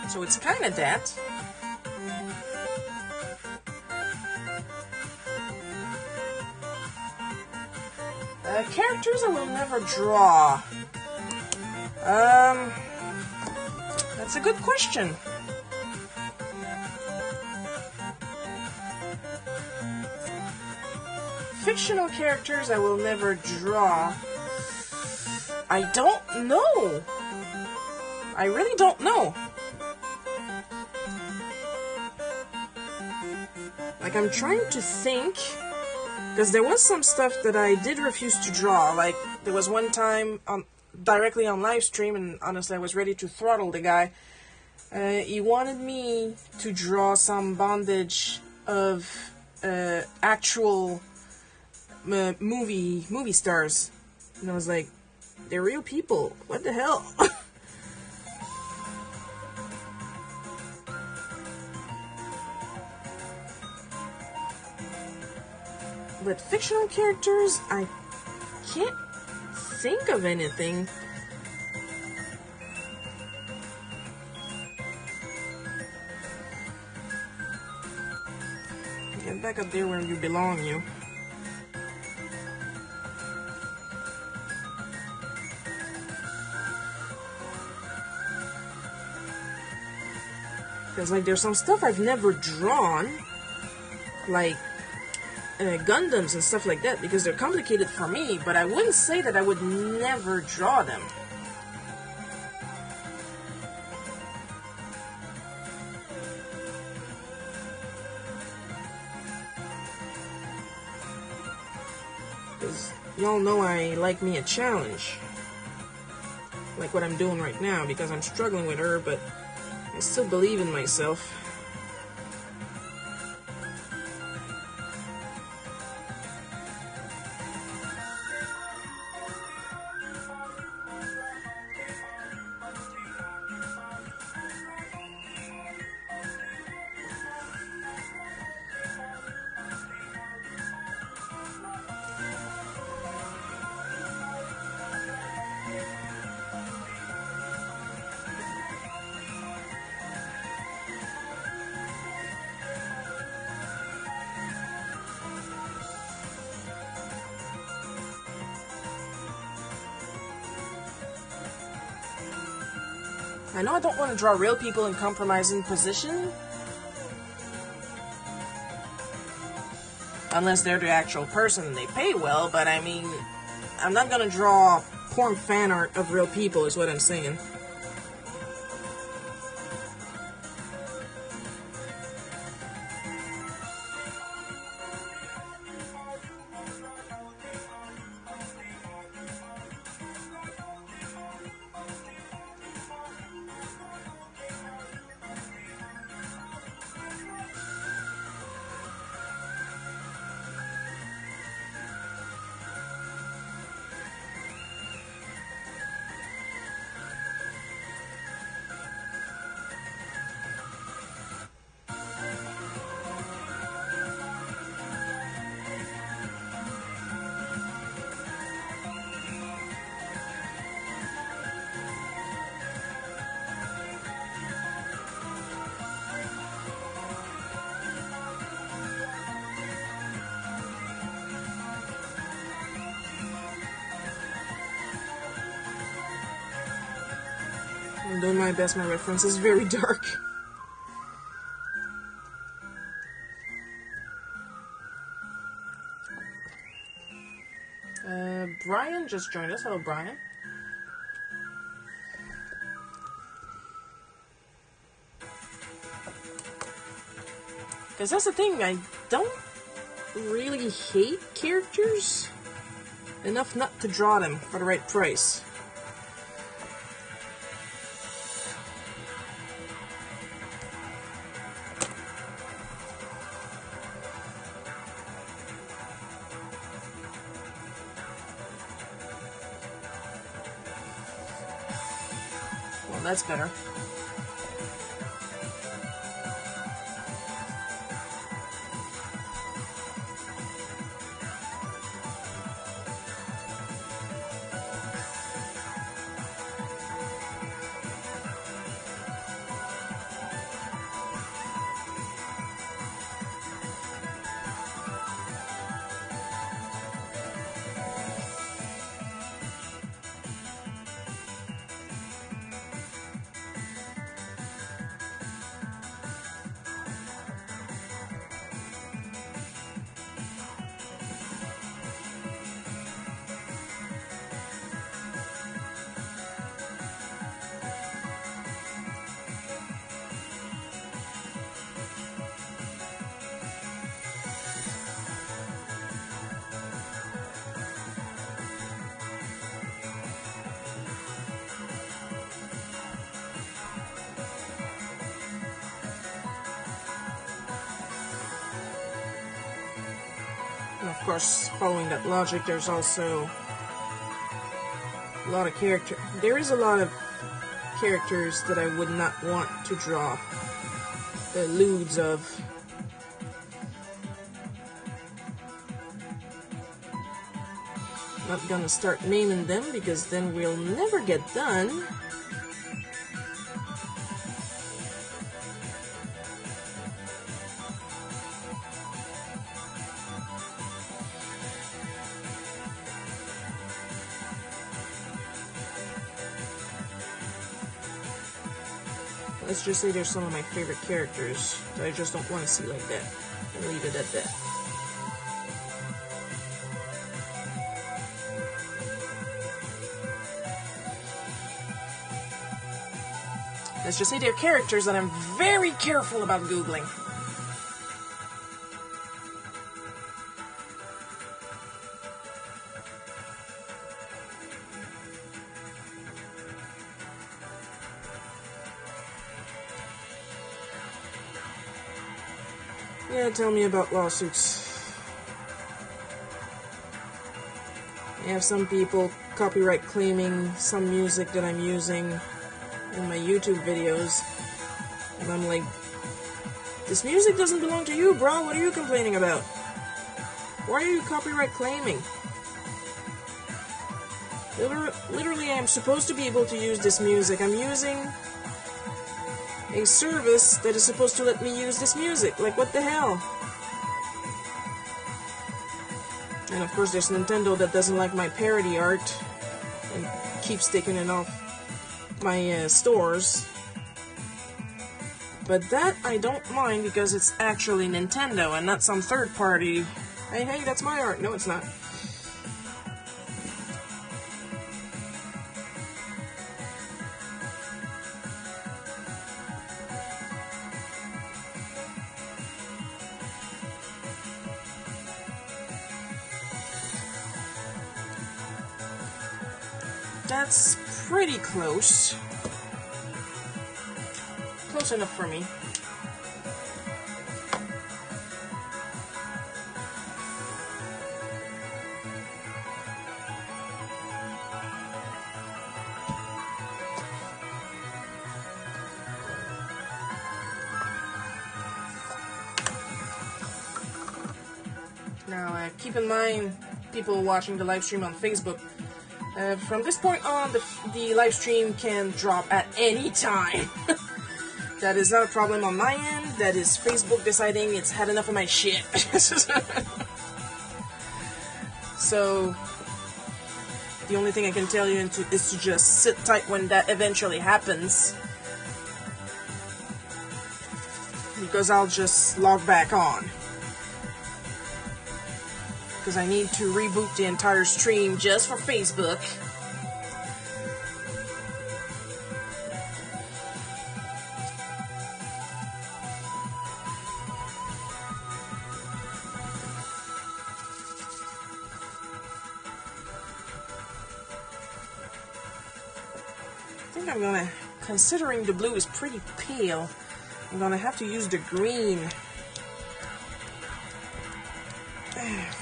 So it's kind of that. Characters I will never draw. That's a good question. Fictional characters I will never draw. I don't know. I really don't know. Like, I'm trying to think, because there was some stuff that I did refuse to draw. Like, there was one time directly on Livestream, and honestly I was ready to throttle the guy. He wanted me to draw some bondage of actual movie stars, and I was like, they're real people, what the hell? But fictional characters, I can't think of anything. Get back up there where you belong, you. Because, like, there's some stuff I've never drawn, like Gundams and stuff like that, because they're complicated for me, but I wouldn't say that I would never draw them. Because y'all know I like me a challenge. Like what I'm doing right now, because I'm struggling with her, but I still believe in myself. I know I don't want to draw real people in compromising position, unless they're the actual person and they pay well, but I mean, I'm not gonna draw porn fan art of real people is what I'm saying. I'm doing my best, my reference is very dark. Brian just joined us. Hello, Brian. Because that's the thing, I don't really hate characters enough not to draw them for the right price. Well, that's better. And of course, following that logic, there's also a lot of character. There is a lot of characters that I would not want to draw the lewds of. Not gonna start naming them because then we'll never get done. let's just say they're some of my favorite characters that I just don't want to see like that, and leave it at that. Let's just say they're characters that I'm very careful about Googling. Yeah, tell me about lawsuits. I have some people copyright claiming some music that I'm using in my YouTube videos, and I'm like, this music doesn't belong to you, bro. What are you complaining about? Why are you copyright claiming? Literally, I'm supposed to be able to use this music. I'm using a service that is supposed to let me use this music. Like, what the hell? And of course, there's Nintendo that doesn't like my parody art and keeps taking it off my stores. But that I don't mind because it's actually Nintendo and not some third party. Hey, that's my art. No, it's not. That's pretty close. Close enough for me. Now, keep in mind, people watching the live stream on Facebook, from this point on, the live stream can drop at any time. That is not a problem on my end. That is Facebook deciding it's had enough of my shit. So, the only thing I can tell you is to just sit tight when that eventually happens. Because I'll just log back on. Because I need to reboot the entire stream just for Facebook. I think I'm gonna, considering the blue is pretty pale, I'm gonna have to use the green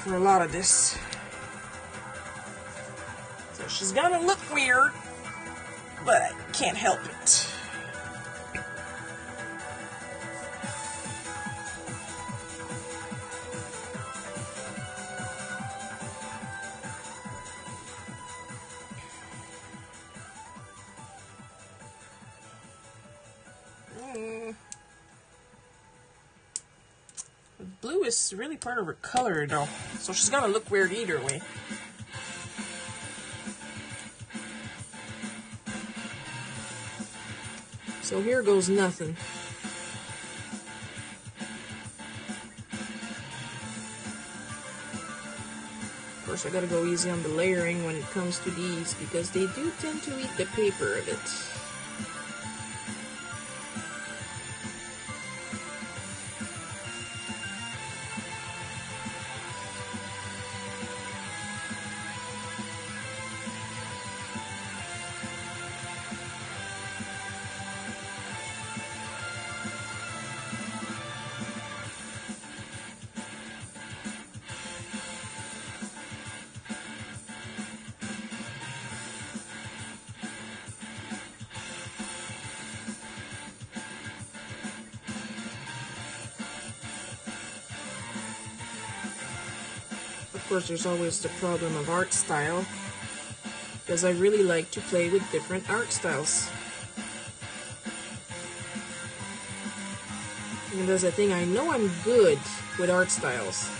for a lot of this. So she's gonna look weird, but I can't help it. Blue is really part of her color, though, so she's gonna look weird either way. So here goes nothing. Of course, I gotta go easy on the layering when it comes to these, because they do tend to eat the paper a bit. Of course, there's always the problem of art style, because I really like to play with different art styles. And that's the thing, I know I'm good with art styles.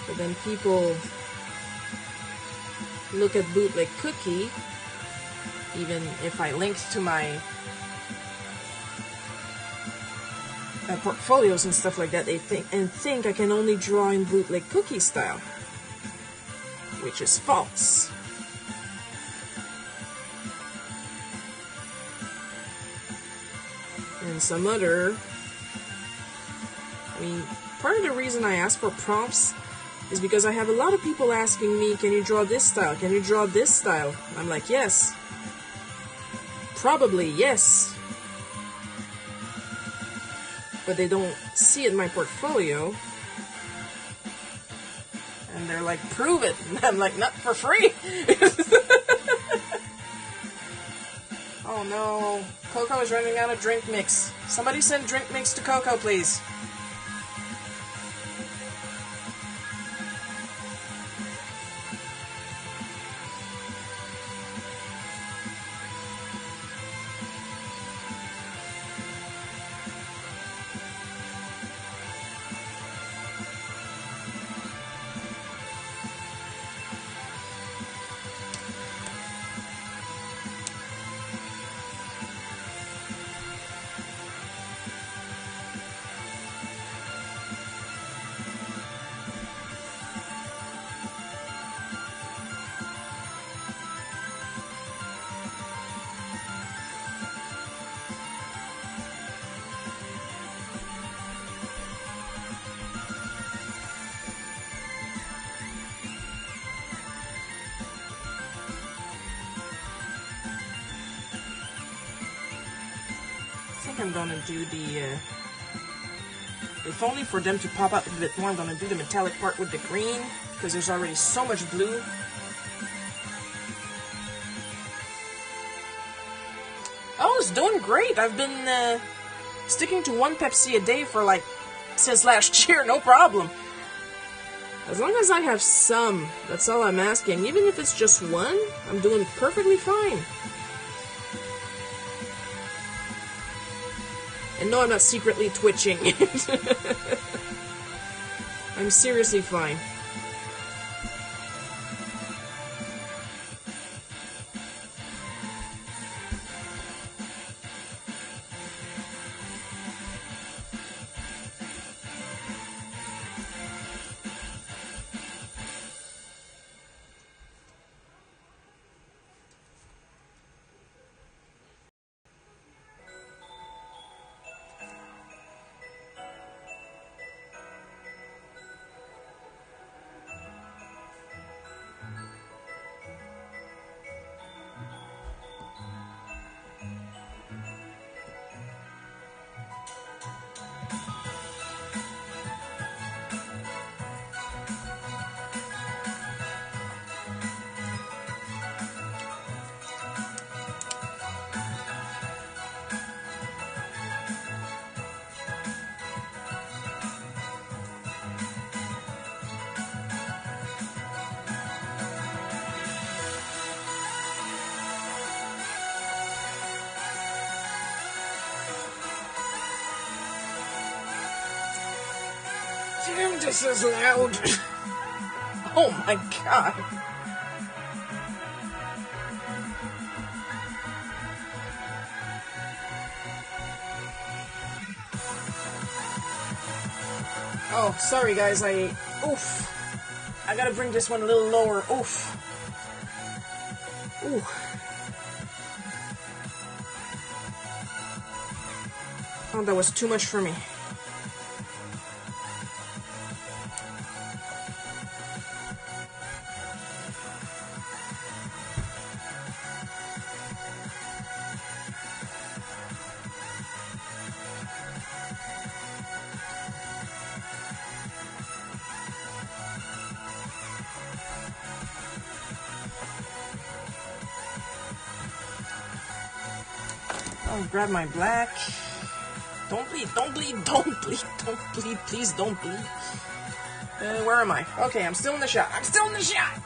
But then people look at Bootleg Cookie, even if I link to my portfolios and stuff like that, they think I can only draw in Bootleg Cookie style, which is false. And some other, I mean, part of the reason I ask for prompts is because I have a lot of people asking me, can you draw this style? Can you draw this style? I'm like, yes. Probably, yes. But they don't see it in my portfolio. And they're like, prove it. And I'm like, not for free. Oh no. Coco is running out of drink mix. Somebody send drink mix to Coco, please. I'm gonna do the, if only for them to pop up a bit more, I'm gonna do the metallic part with the green, because there's already so much blue. Oh, it's doing great. I've been sticking to 1 Pepsi a day for like, since last year, no problem. As long as I have some, that's all I'm asking. Even if it's just one, I'm doing perfectly fine. And no, I'm not secretly twitching. I'm seriously fine. Damn, this is loud. Oh my god. Oh, sorry guys, oof. I gotta bring this one a little lower. Oof. Ooh. Oh, that was too much for me. I'll grab my black. Don't bleed, don't bleed, don't bleed, don't bleed, please don't bleed. Where am I? Okay, I'm still in the shot. I'm still in the shot!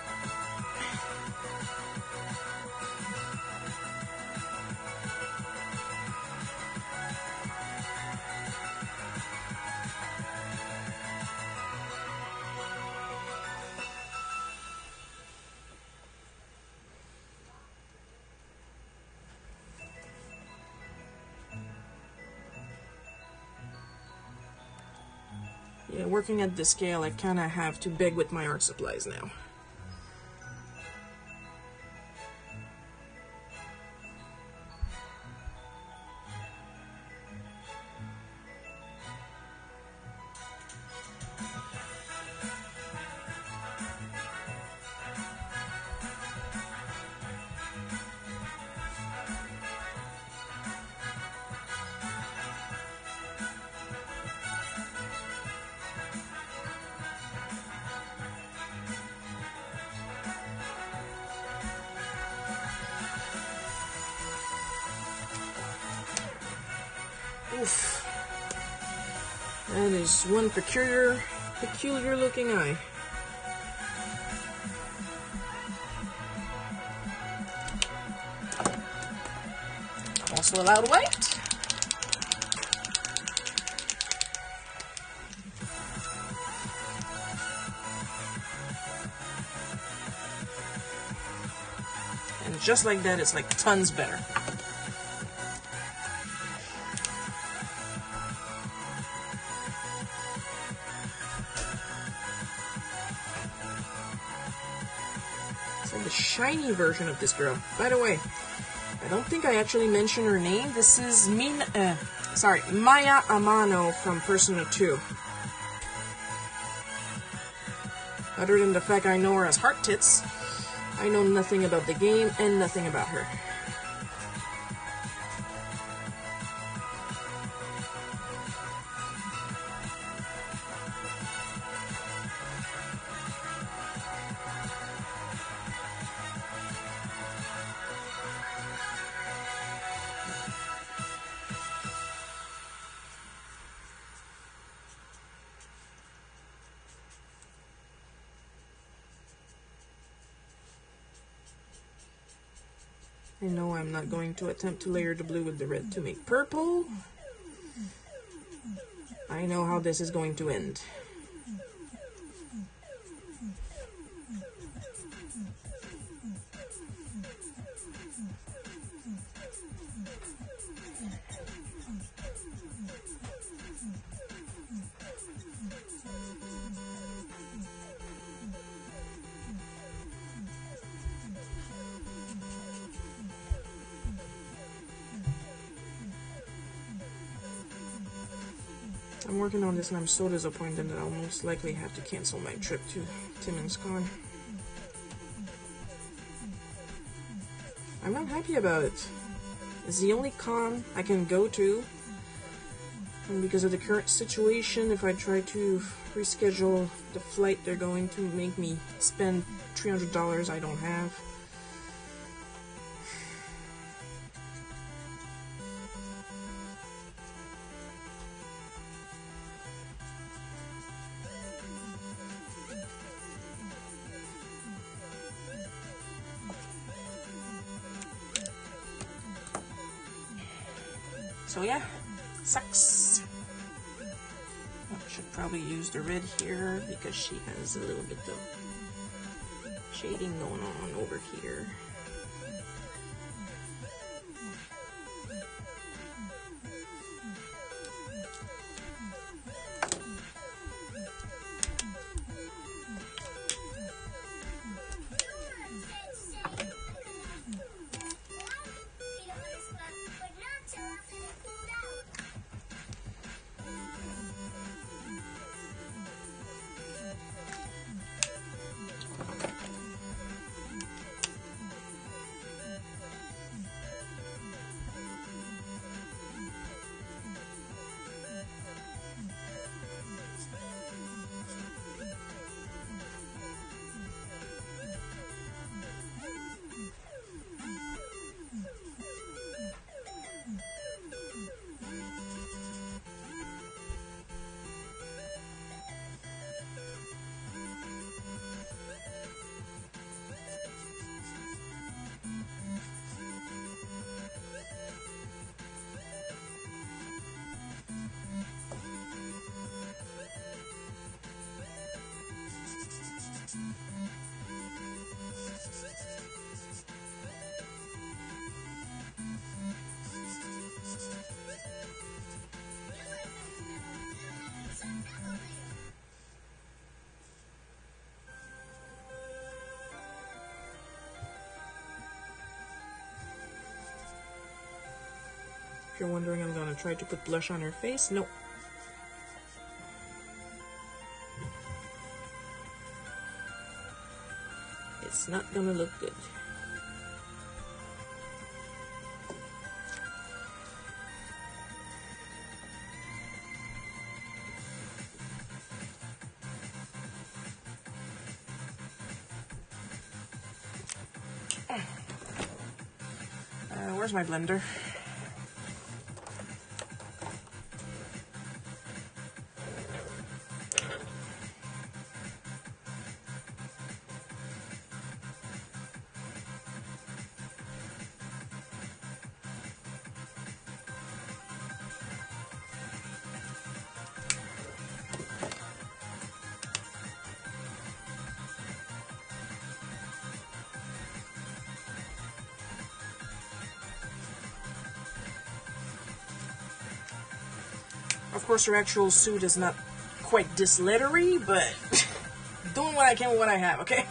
Yeah, working at this scale, I kind of have to beg with my art supplies now. Oof. That is one peculiar looking eye. Also allowed white. And just like that, it's like tons better. The shiny version of this girl. By the way, I don't think I actually mentioned her name. This is Maya Amano from Persona 2. Other than the fact I know her as Heart Tits, I know nothing about the game and nothing about her. I know I'm not going to attempt to layer the blue with the red to make purple. I know how this is going to end. I'm working on this and I'm so disappointed that I'll most likely have to cancel my trip to Timmins Con. I'm not happy about it. It's the only con I can go to, and because of the current situation, if I try to reschedule the flight, they're going to make me spend $300 I don't have. So yeah, sucks. I should probably use the red here because she has a little bit of shading going on over here. If you're wondering, I'm gonna try to put blush on her face. Nope. It's not gonna look good. Where's my blender? Of course, her actual suit is not quite this lettery, but doing what I can with what I have, okay?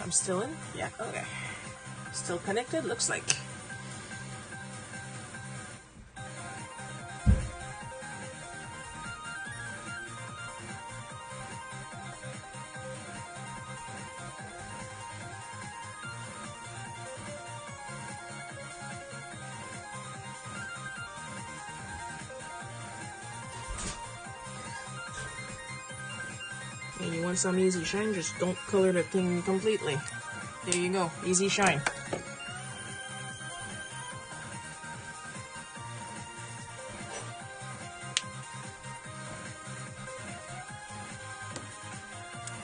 I'm still in? Yeah, okay. Still connected, looks like. And you want some easy shine, just don't color the thing completely. There you go, easy shine.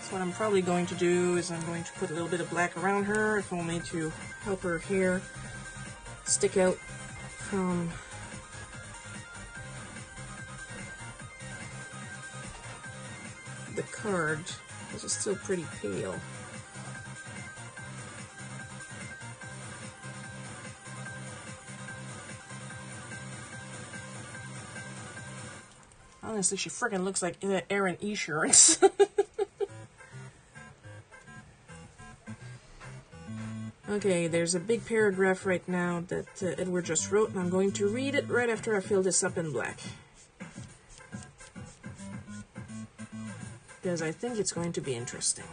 So what I'm probably going to do is I'm going to put a little bit of black around her, if only to help her hair stick out from the card, because it's still pretty pale. Honestly, she freaking looks like Aaron Esurance. Okay, there's a big paragraph right now that Edward just wrote, and I'm going to read it right after I fill this up in black. Because I think it's going to be interesting.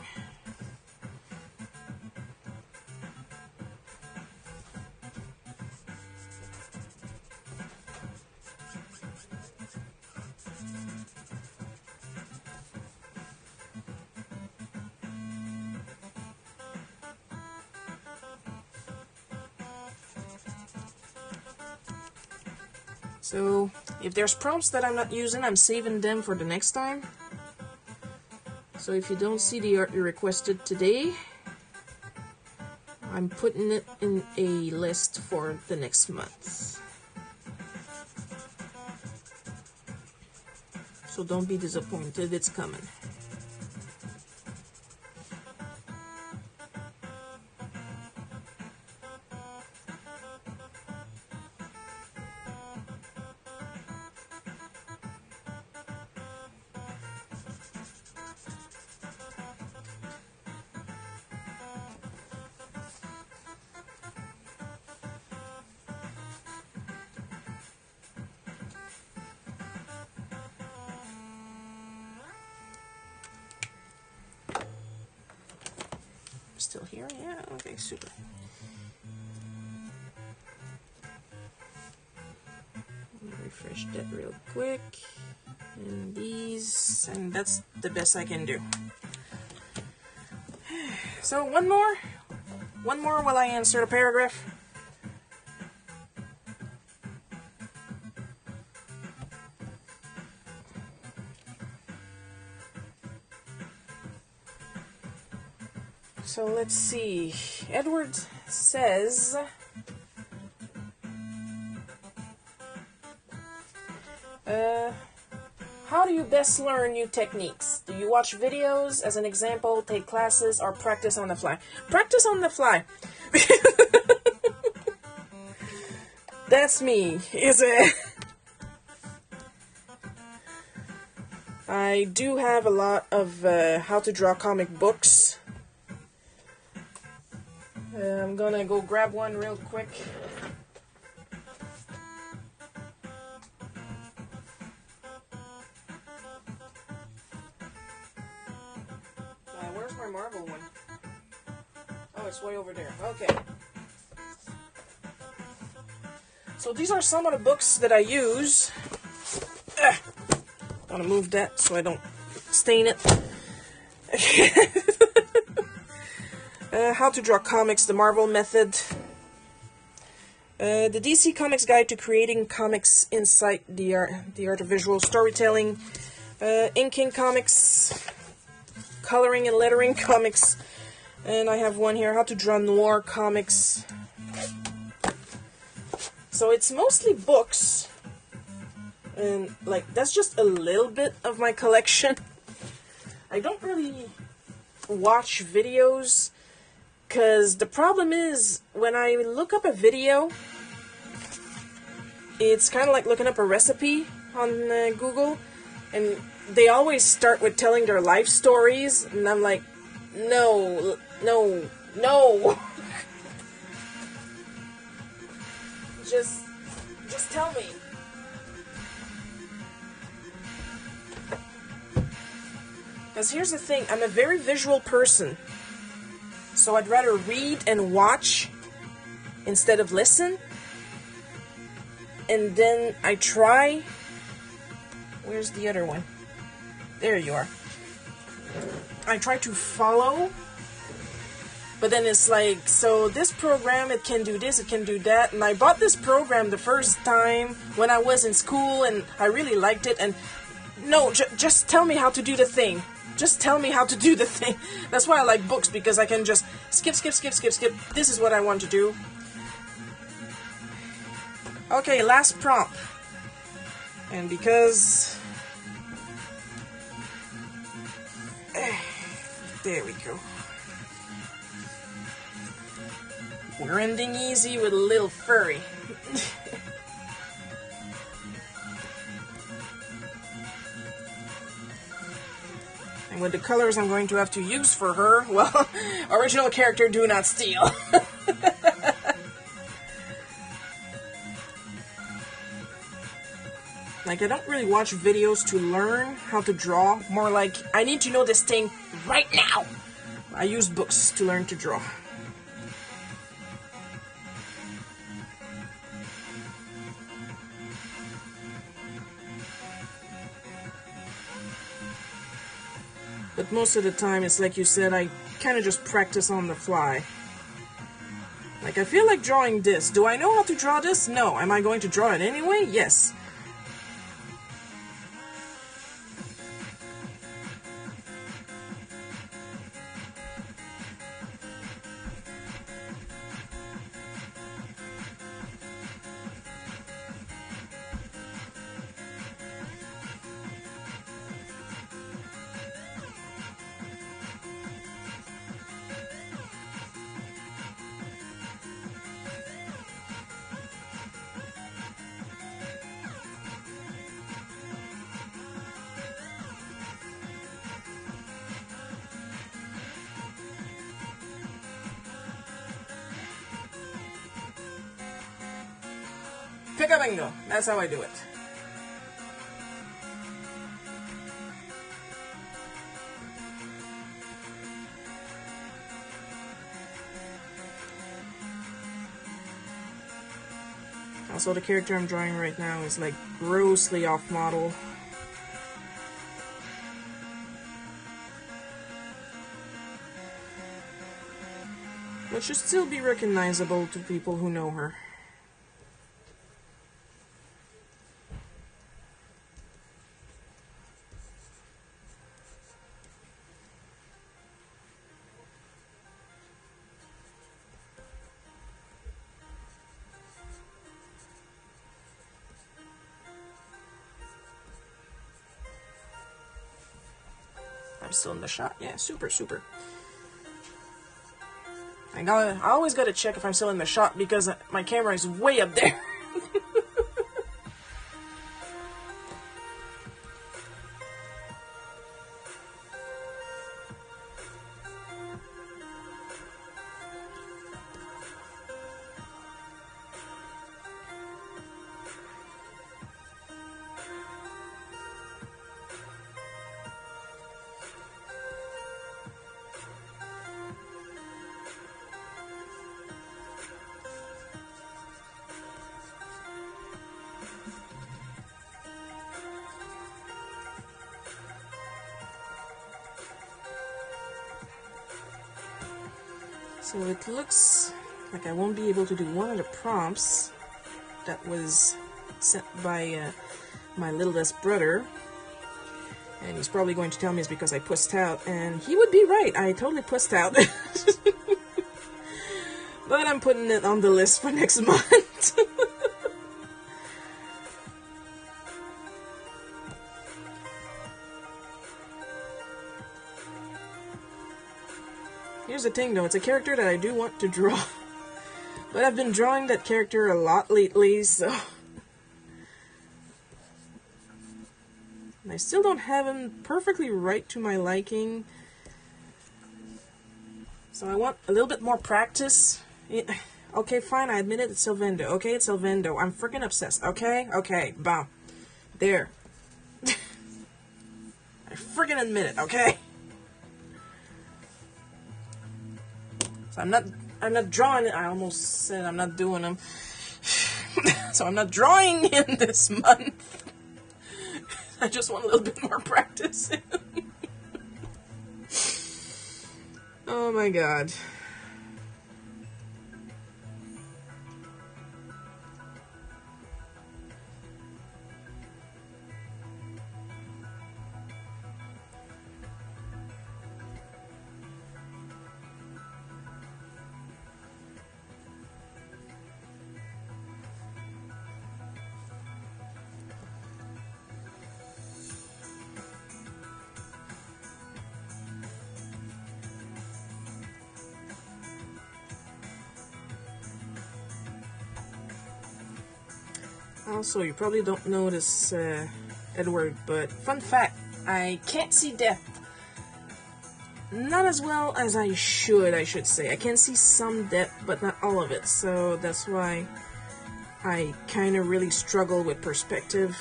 So, if there's prompts that I'm not using, I'm saving them for the next time. So if you don't see the art you requested today, I'm putting it in a list for the next month. So don't be disappointed, it's coming. still here? Yeah, okay, super. Let me refresh that real quick. And these, and that's the best I can do. So one more while I insert a paragraph. So let's see. Edward says, how do you best learn new techniques? Do you watch videos, as an example, take classes, or practice on the fly? Practice on the fly. That's me, is it? I do have a lot of how to draw comic books. I'm gonna go grab one real quick. Where's my Marvel one? Oh, it's way over there. Okay. So these are some of the books that I use. I want to move that so I don't stain it. How to Draw Comics, the Marvel Method. The DC Comics Guide to Creating Comics Insight, the art of visual storytelling. Inking Comics. Coloring and Lettering Comics. And I have one here, How to Draw Noir Comics. So it's mostly books. And, like, that's just a little bit of my collection. I don't really watch videos, because the problem is, when I look up a video, it's kind of like looking up a recipe on Google, and they always start with telling their life stories, and I'm like, no, no, no. Just tell me. Because here's the thing, I'm a very visual person. So I'd rather read and watch instead of listen. And then I try... Where's the other one? There you are. I try to follow. But then it's like, so this program, it can do this, it can do that. And I bought this program the first time when I was in school, and I really liked it. And no, just tell me how to do the thing. Just tell me how to do the thing. That's why I like books, because I can just skip. This is what I want to do. Okay, last prompt. And because... There we go. We're ending easy with a little furry. And with the colors I'm going to have to use for her, well, original character, do not steal. Like, I don't really watch videos to learn how to draw. More like, I need to know this thing right now. I use books to learn to draw. But most of the time, it's like you said, I kind of just practice on the fly. Like, I feel like drawing this. Do I know how to draw this? No. Am I going to draw it anyway? Yes. Pick a bingo. That's how I do it. Also, the character I'm drawing right now is like grossly off model. But should still be recognizable to people who know her. I'm still in the shot. Yeah, super, super. I always gotta check if I'm still in the shot because my camera is way up there. So it looks like I won't be able to do one of the prompts that was sent by my littlest brother. And he's probably going to tell me it's because I pussed out, and he would be right. I totally pussed out. But I'm putting it on the list for next month. Here's the thing though, it's a character that I do want to draw. But I've been drawing that character a lot lately, so... I still don't have him perfectly right to my liking. So I want a little bit more practice. Okay, fine, I admit it, it's Sylvendo. Okay, it's Sylvendo. I'm freaking obsessed. Okay? Okay, bam. There. I freaking admit it, okay? So I'm not drawing it. I almost said I'm not doing them. So I'm not drawing him this month. I just want a little bit more practice. Oh my god. Also, you probably don't know this, Edward, but fun fact, I can't see death. Not as well as I should say. I can see some depth, but not all of it, so that's why I kind of really struggle with perspective.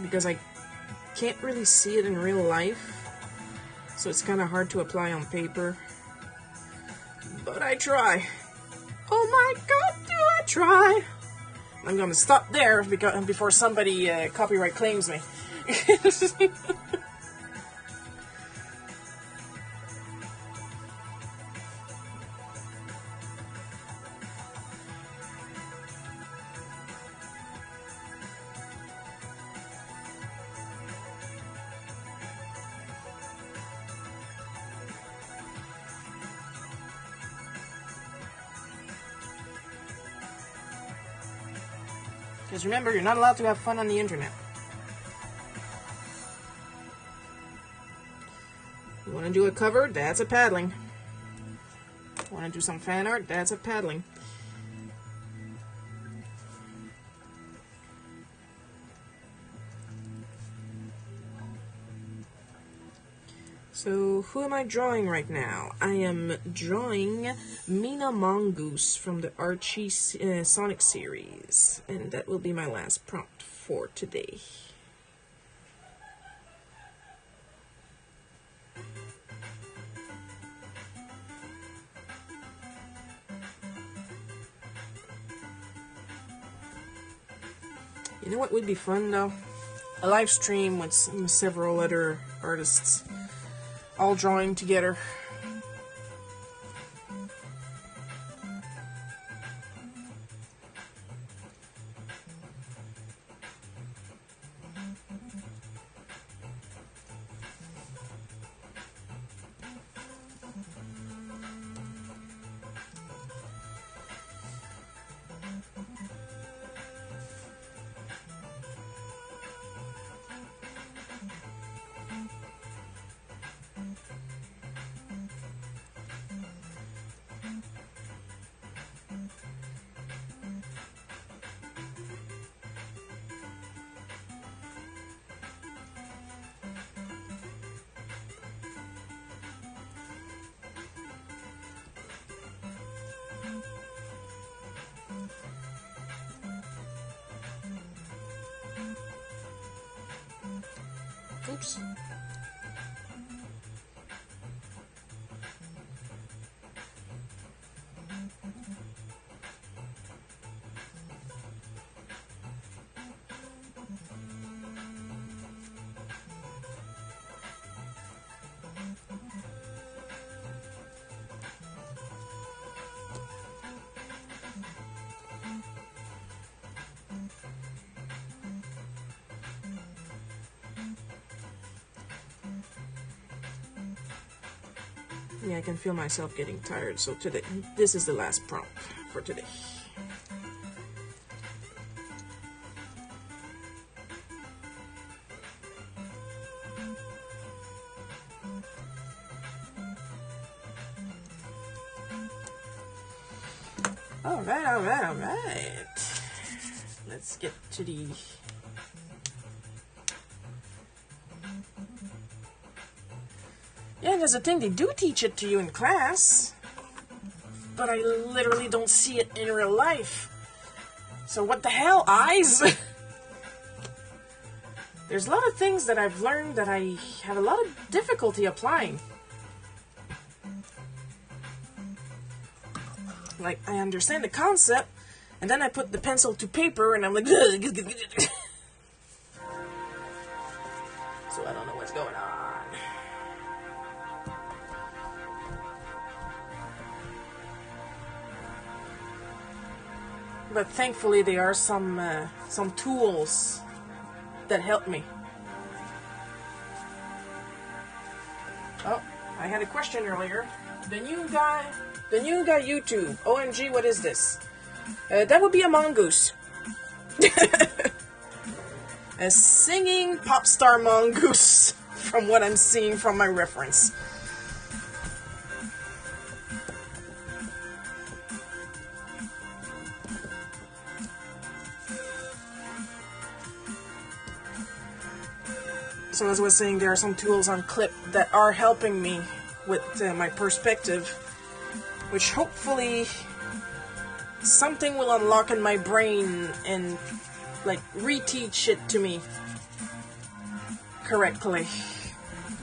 Because I can't really see it in real life, so it's kind of hard to apply on paper. But I try. Oh my god, do I try! I'm gonna stop there because before somebody copyright claims me. Because remember, you're not allowed to have fun on the internet. You want to do a cover? That's a paddling. Want to do some fan art? That's a paddling. So, who am I drawing right now? I am drawing Mina Mongoose from the Archie Sonic series. And that will be my last prompt for today. You know what would be fun though? A live stream with several other artists all drawing together. Oops. Yeah, I can feel myself getting tired, so today, this is the last prompt for today. Alright. Let's get to the... Yeah, there's a thing, they do teach it to you in class, but I literally don't see it in real life. So what the hell, eyes? There's a lot of things that I've learned that I have a lot of difficulty applying. Like, I understand the concept, and then I put the pencil to paper, and I'm like... So I don't know what's going on. But thankfully there are some tools that help me. Oh, I had a question earlier. The new guy YouTube. OMG, what is this? That would be a mongoose. A singing pop star mongoose, from what I'm seeing from my reference. So as I was saying, there are some tools on Clip that are helping me with my perspective, which hopefully something will unlock in my brain and like reteach it to me correctly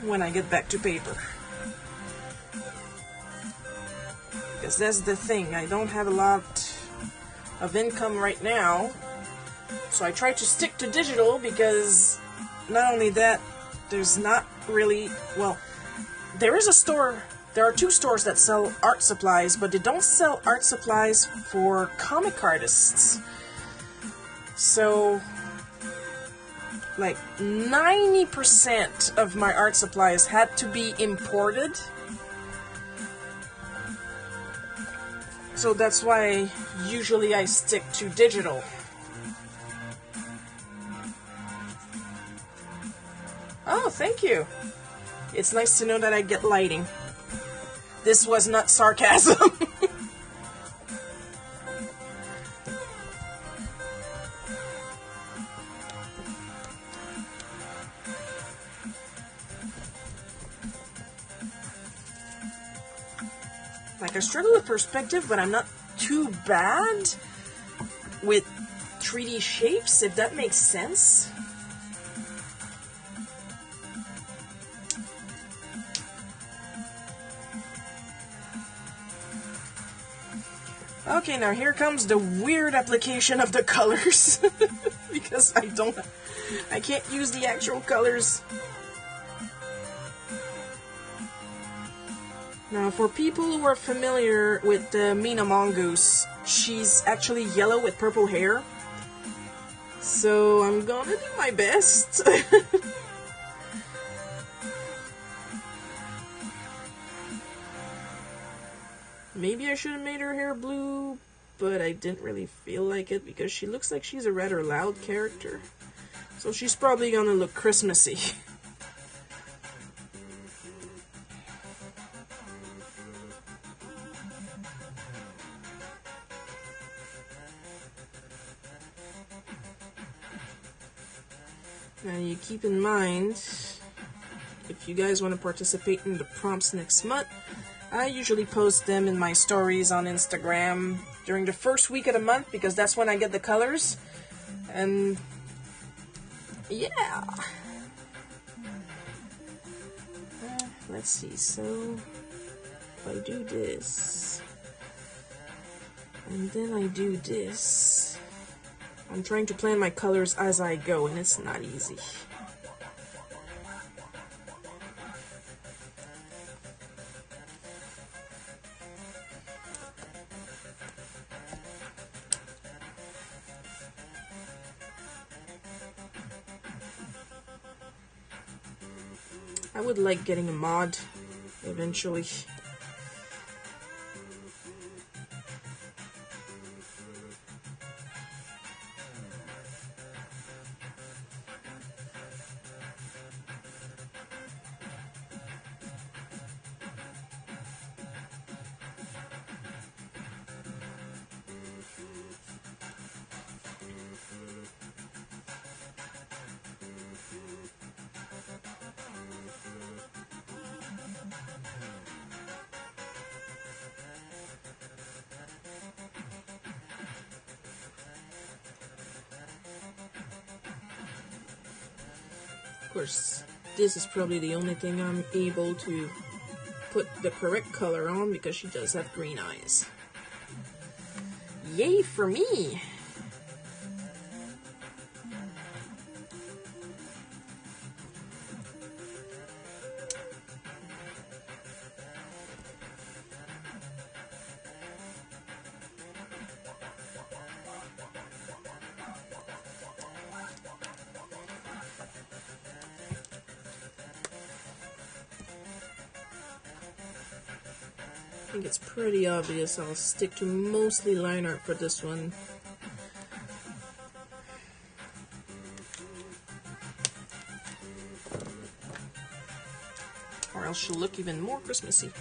when I get back to paper. Because that's the thing, I don't have a lot of income right now, so I try to stick to digital because not only that, there's not really, well, there is a store, there are two stores that sell art supplies, but they don't sell art supplies for comic artists. So, like, 90% of my art supplies had to be imported. So that's why usually I stick to digital. Oh, thank you. It's nice to know that I get lighting. This was not sarcasm. Like, I struggle with perspective, but I'm not too bad with 3D shapes, if that makes sense. Okay, now here comes the weird application of the colors. Because because I can't use the actual colors. Now, for people who are familiar with Mina Mongoose, she's actually yellow with purple hair. So I'm gonna do my best. Maybe I should have made her hair blue, but I didn't really feel like it because she looks like she's a rather loud character. So she's probably gonna look Christmassy. Now you keep in mind, if you guys want to participate in the prompts next month, I usually post them in my stories on Instagram during the first week of the month because that's when I get the colors. And yeah. Let's see, so if I do this, and then I do this, I'm trying to plan my colors as I go, and it's not easy. I would like getting a mod eventually. Of course, this is probably the only thing I'm able to put the correct color on because she does have green eyes. Yay for me! I think it's pretty obvious. I'll stick to mostly line art for this one. Or else she'll look even more Christmassy.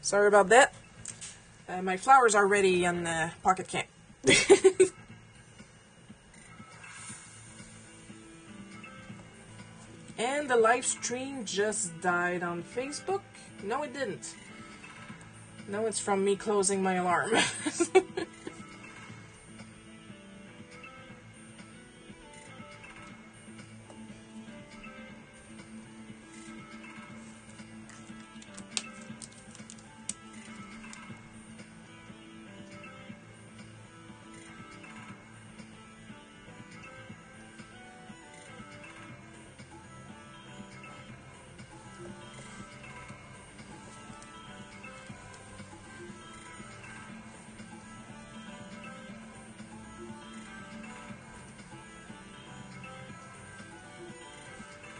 Sorry about that. My flowers are ready on the Pocket Camp. And the live stream just died on Facebook. No, it didn't. No, it's from me closing my alarm.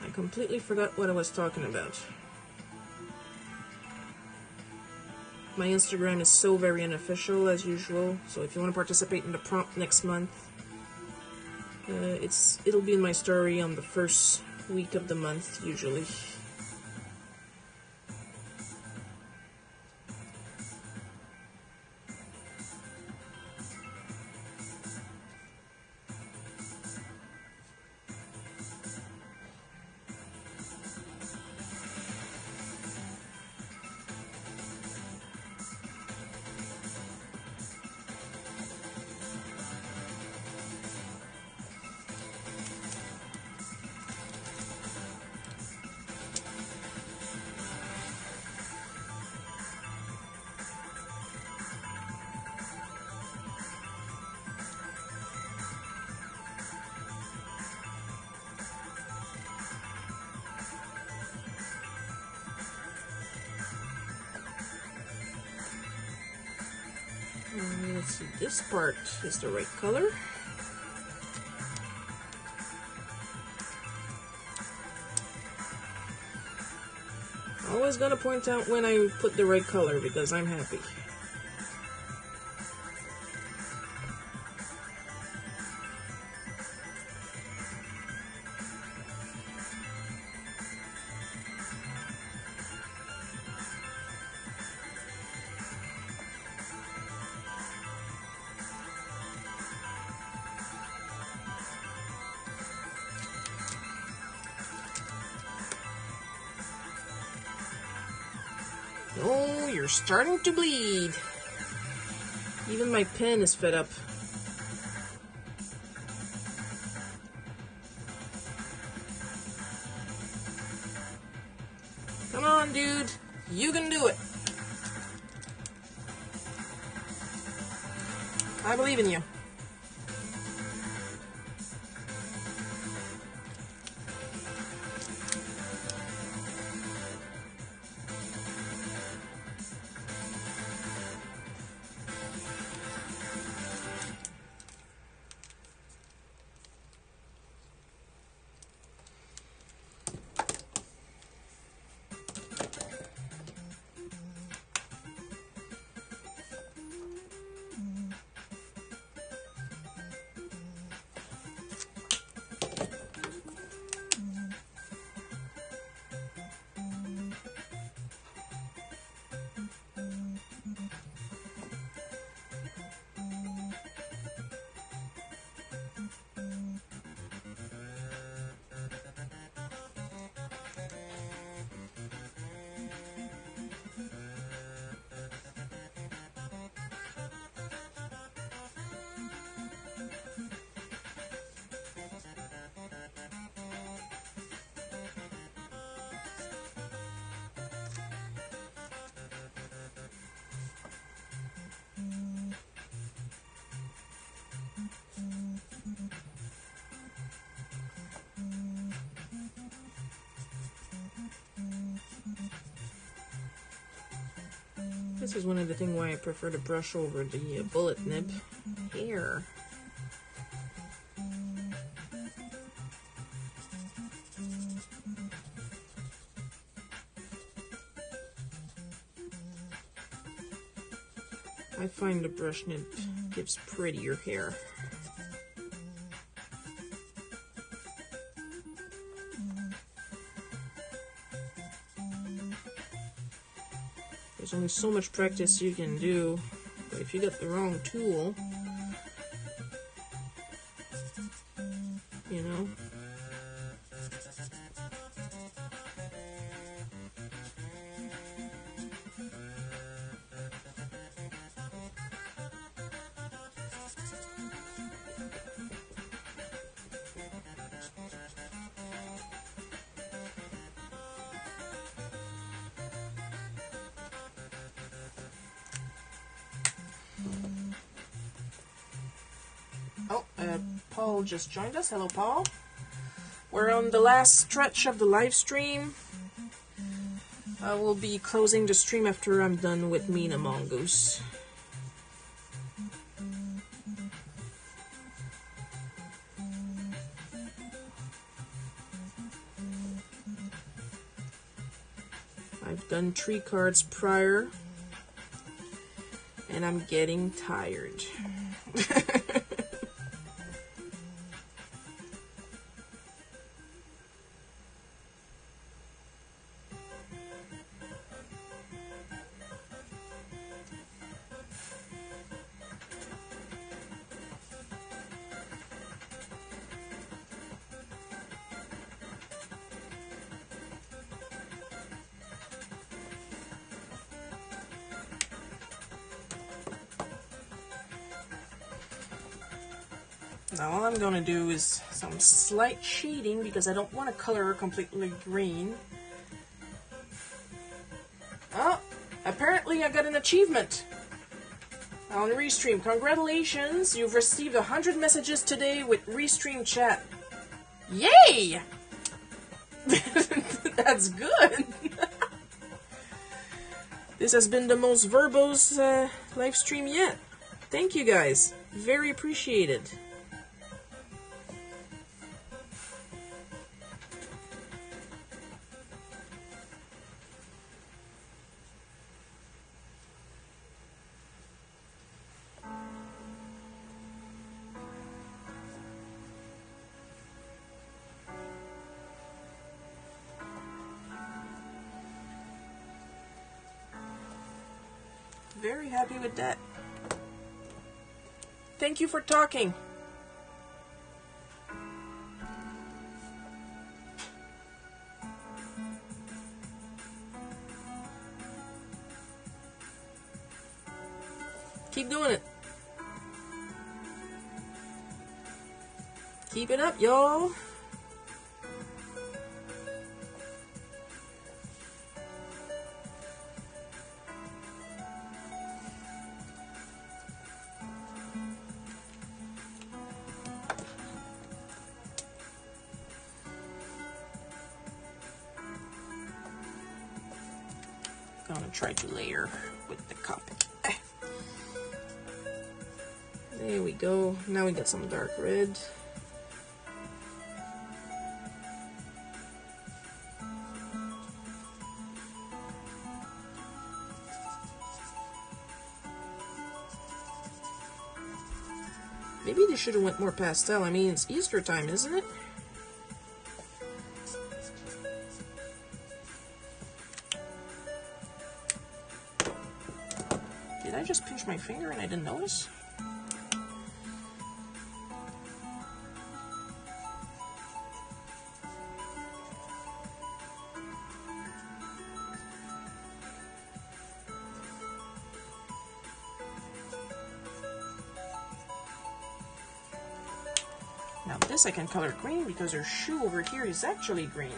I completely forgot what I was talking about. My Instagram is so very unofficial as usual, so if you want to participate in the prompt next month, it'll be in my story on the first week of the month usually. Let's see, this part is the right color. Always gotta point out when I put the right color because I'm happy. Oh, you're starting to bleed. Even my pen is fed up. Come on, dude. You can do it. I believe in you. This is one of the things why I prefer to brush over the bullet nib here. I find the brush nib gives prettier hair. There's only so much practice you can do, but if you get the wrong tool, you know. Oh, Paul just joined us. Hello, Paul. We're on the last stretch of the live stream. I will be closing the stream after I'm done with Mina Mongoose. I've done 3 cards prior, and I'm getting tired. Now all I'm going to do is some slight shading because I don't want to color her completely green. Oh, apparently I got an achievement on Restream. Congratulations, you've received 100 messages today with Restream chat. Yay! That's good. This has been the most verbose live stream yet. Thank you guys. Very appreciated. Very happy with that. Thank you for talking. Keep doing it. Keep it up, y'all. Gonna try to layer with the cup. There we go. Now we got some dark red. Maybe they should have went more pastel. I mean, it's Easter time, isn't it? Did I just pinch my finger and I didn't notice? Now this I can color green because her shoe over here is actually green.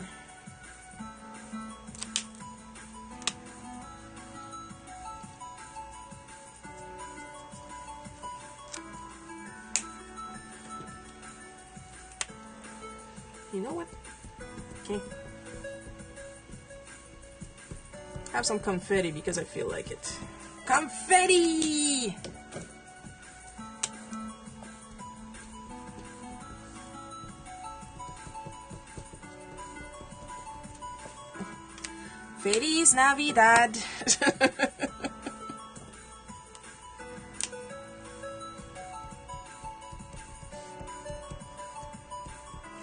You know what? Okay. Have some confetti because I feel like it. Confetti! Feliz Navidad!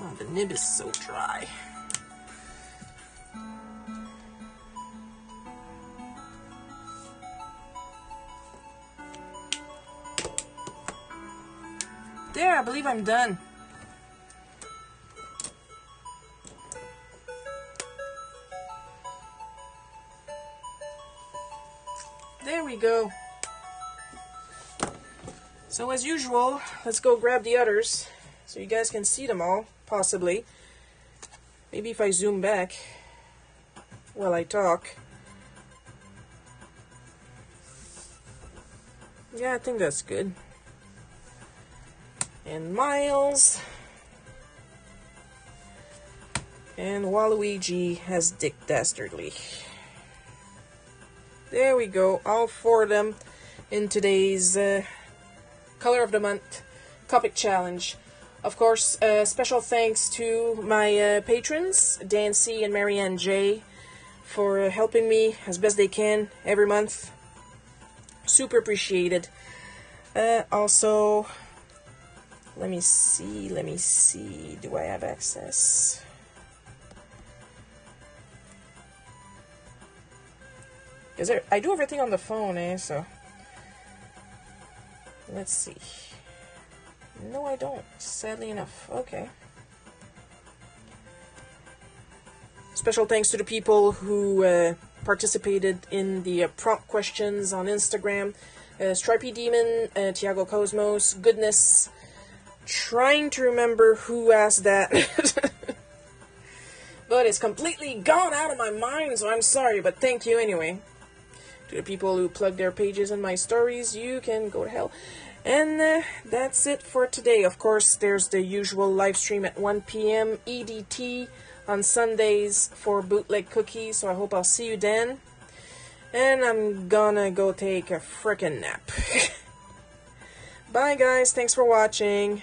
Oh, the nib is so dry. There, I believe I'm done. There we go. So as usual, let's go grab the others so you guys can see them all, possibly. Maybe if I zoom back while I talk. Yeah, I think that's good. And Miles. And Waluigi has Dick Dastardly. There we go, all four of them in today's Color of the Month Copic Challenge. Of course, special thanks to my patrons, Dan C. and Marianne J, for helping me as best they can every month. Super appreciated. Also, let me see, do I have access? Because I do everything on the phone, so... Let's see. No, I don't. Sadly enough. Okay. Special thanks to the people who participated in the prompt questions on Instagram. Stripey Demon, Tiago Cosmos, Goodness. Trying to remember who asked that. But it's completely gone out of my mind, so I'm sorry, but thank you anyway. To the people who plug their pages in my stories, you can go to hell. And that's it for today. Of course, there's the usual live stream at 1 p.m. EDT on Sundays for Bootleg Cookies, so I hope I'll see you then. And I'm gonna go take a frickin' nap. Bye guys, thanks for watching.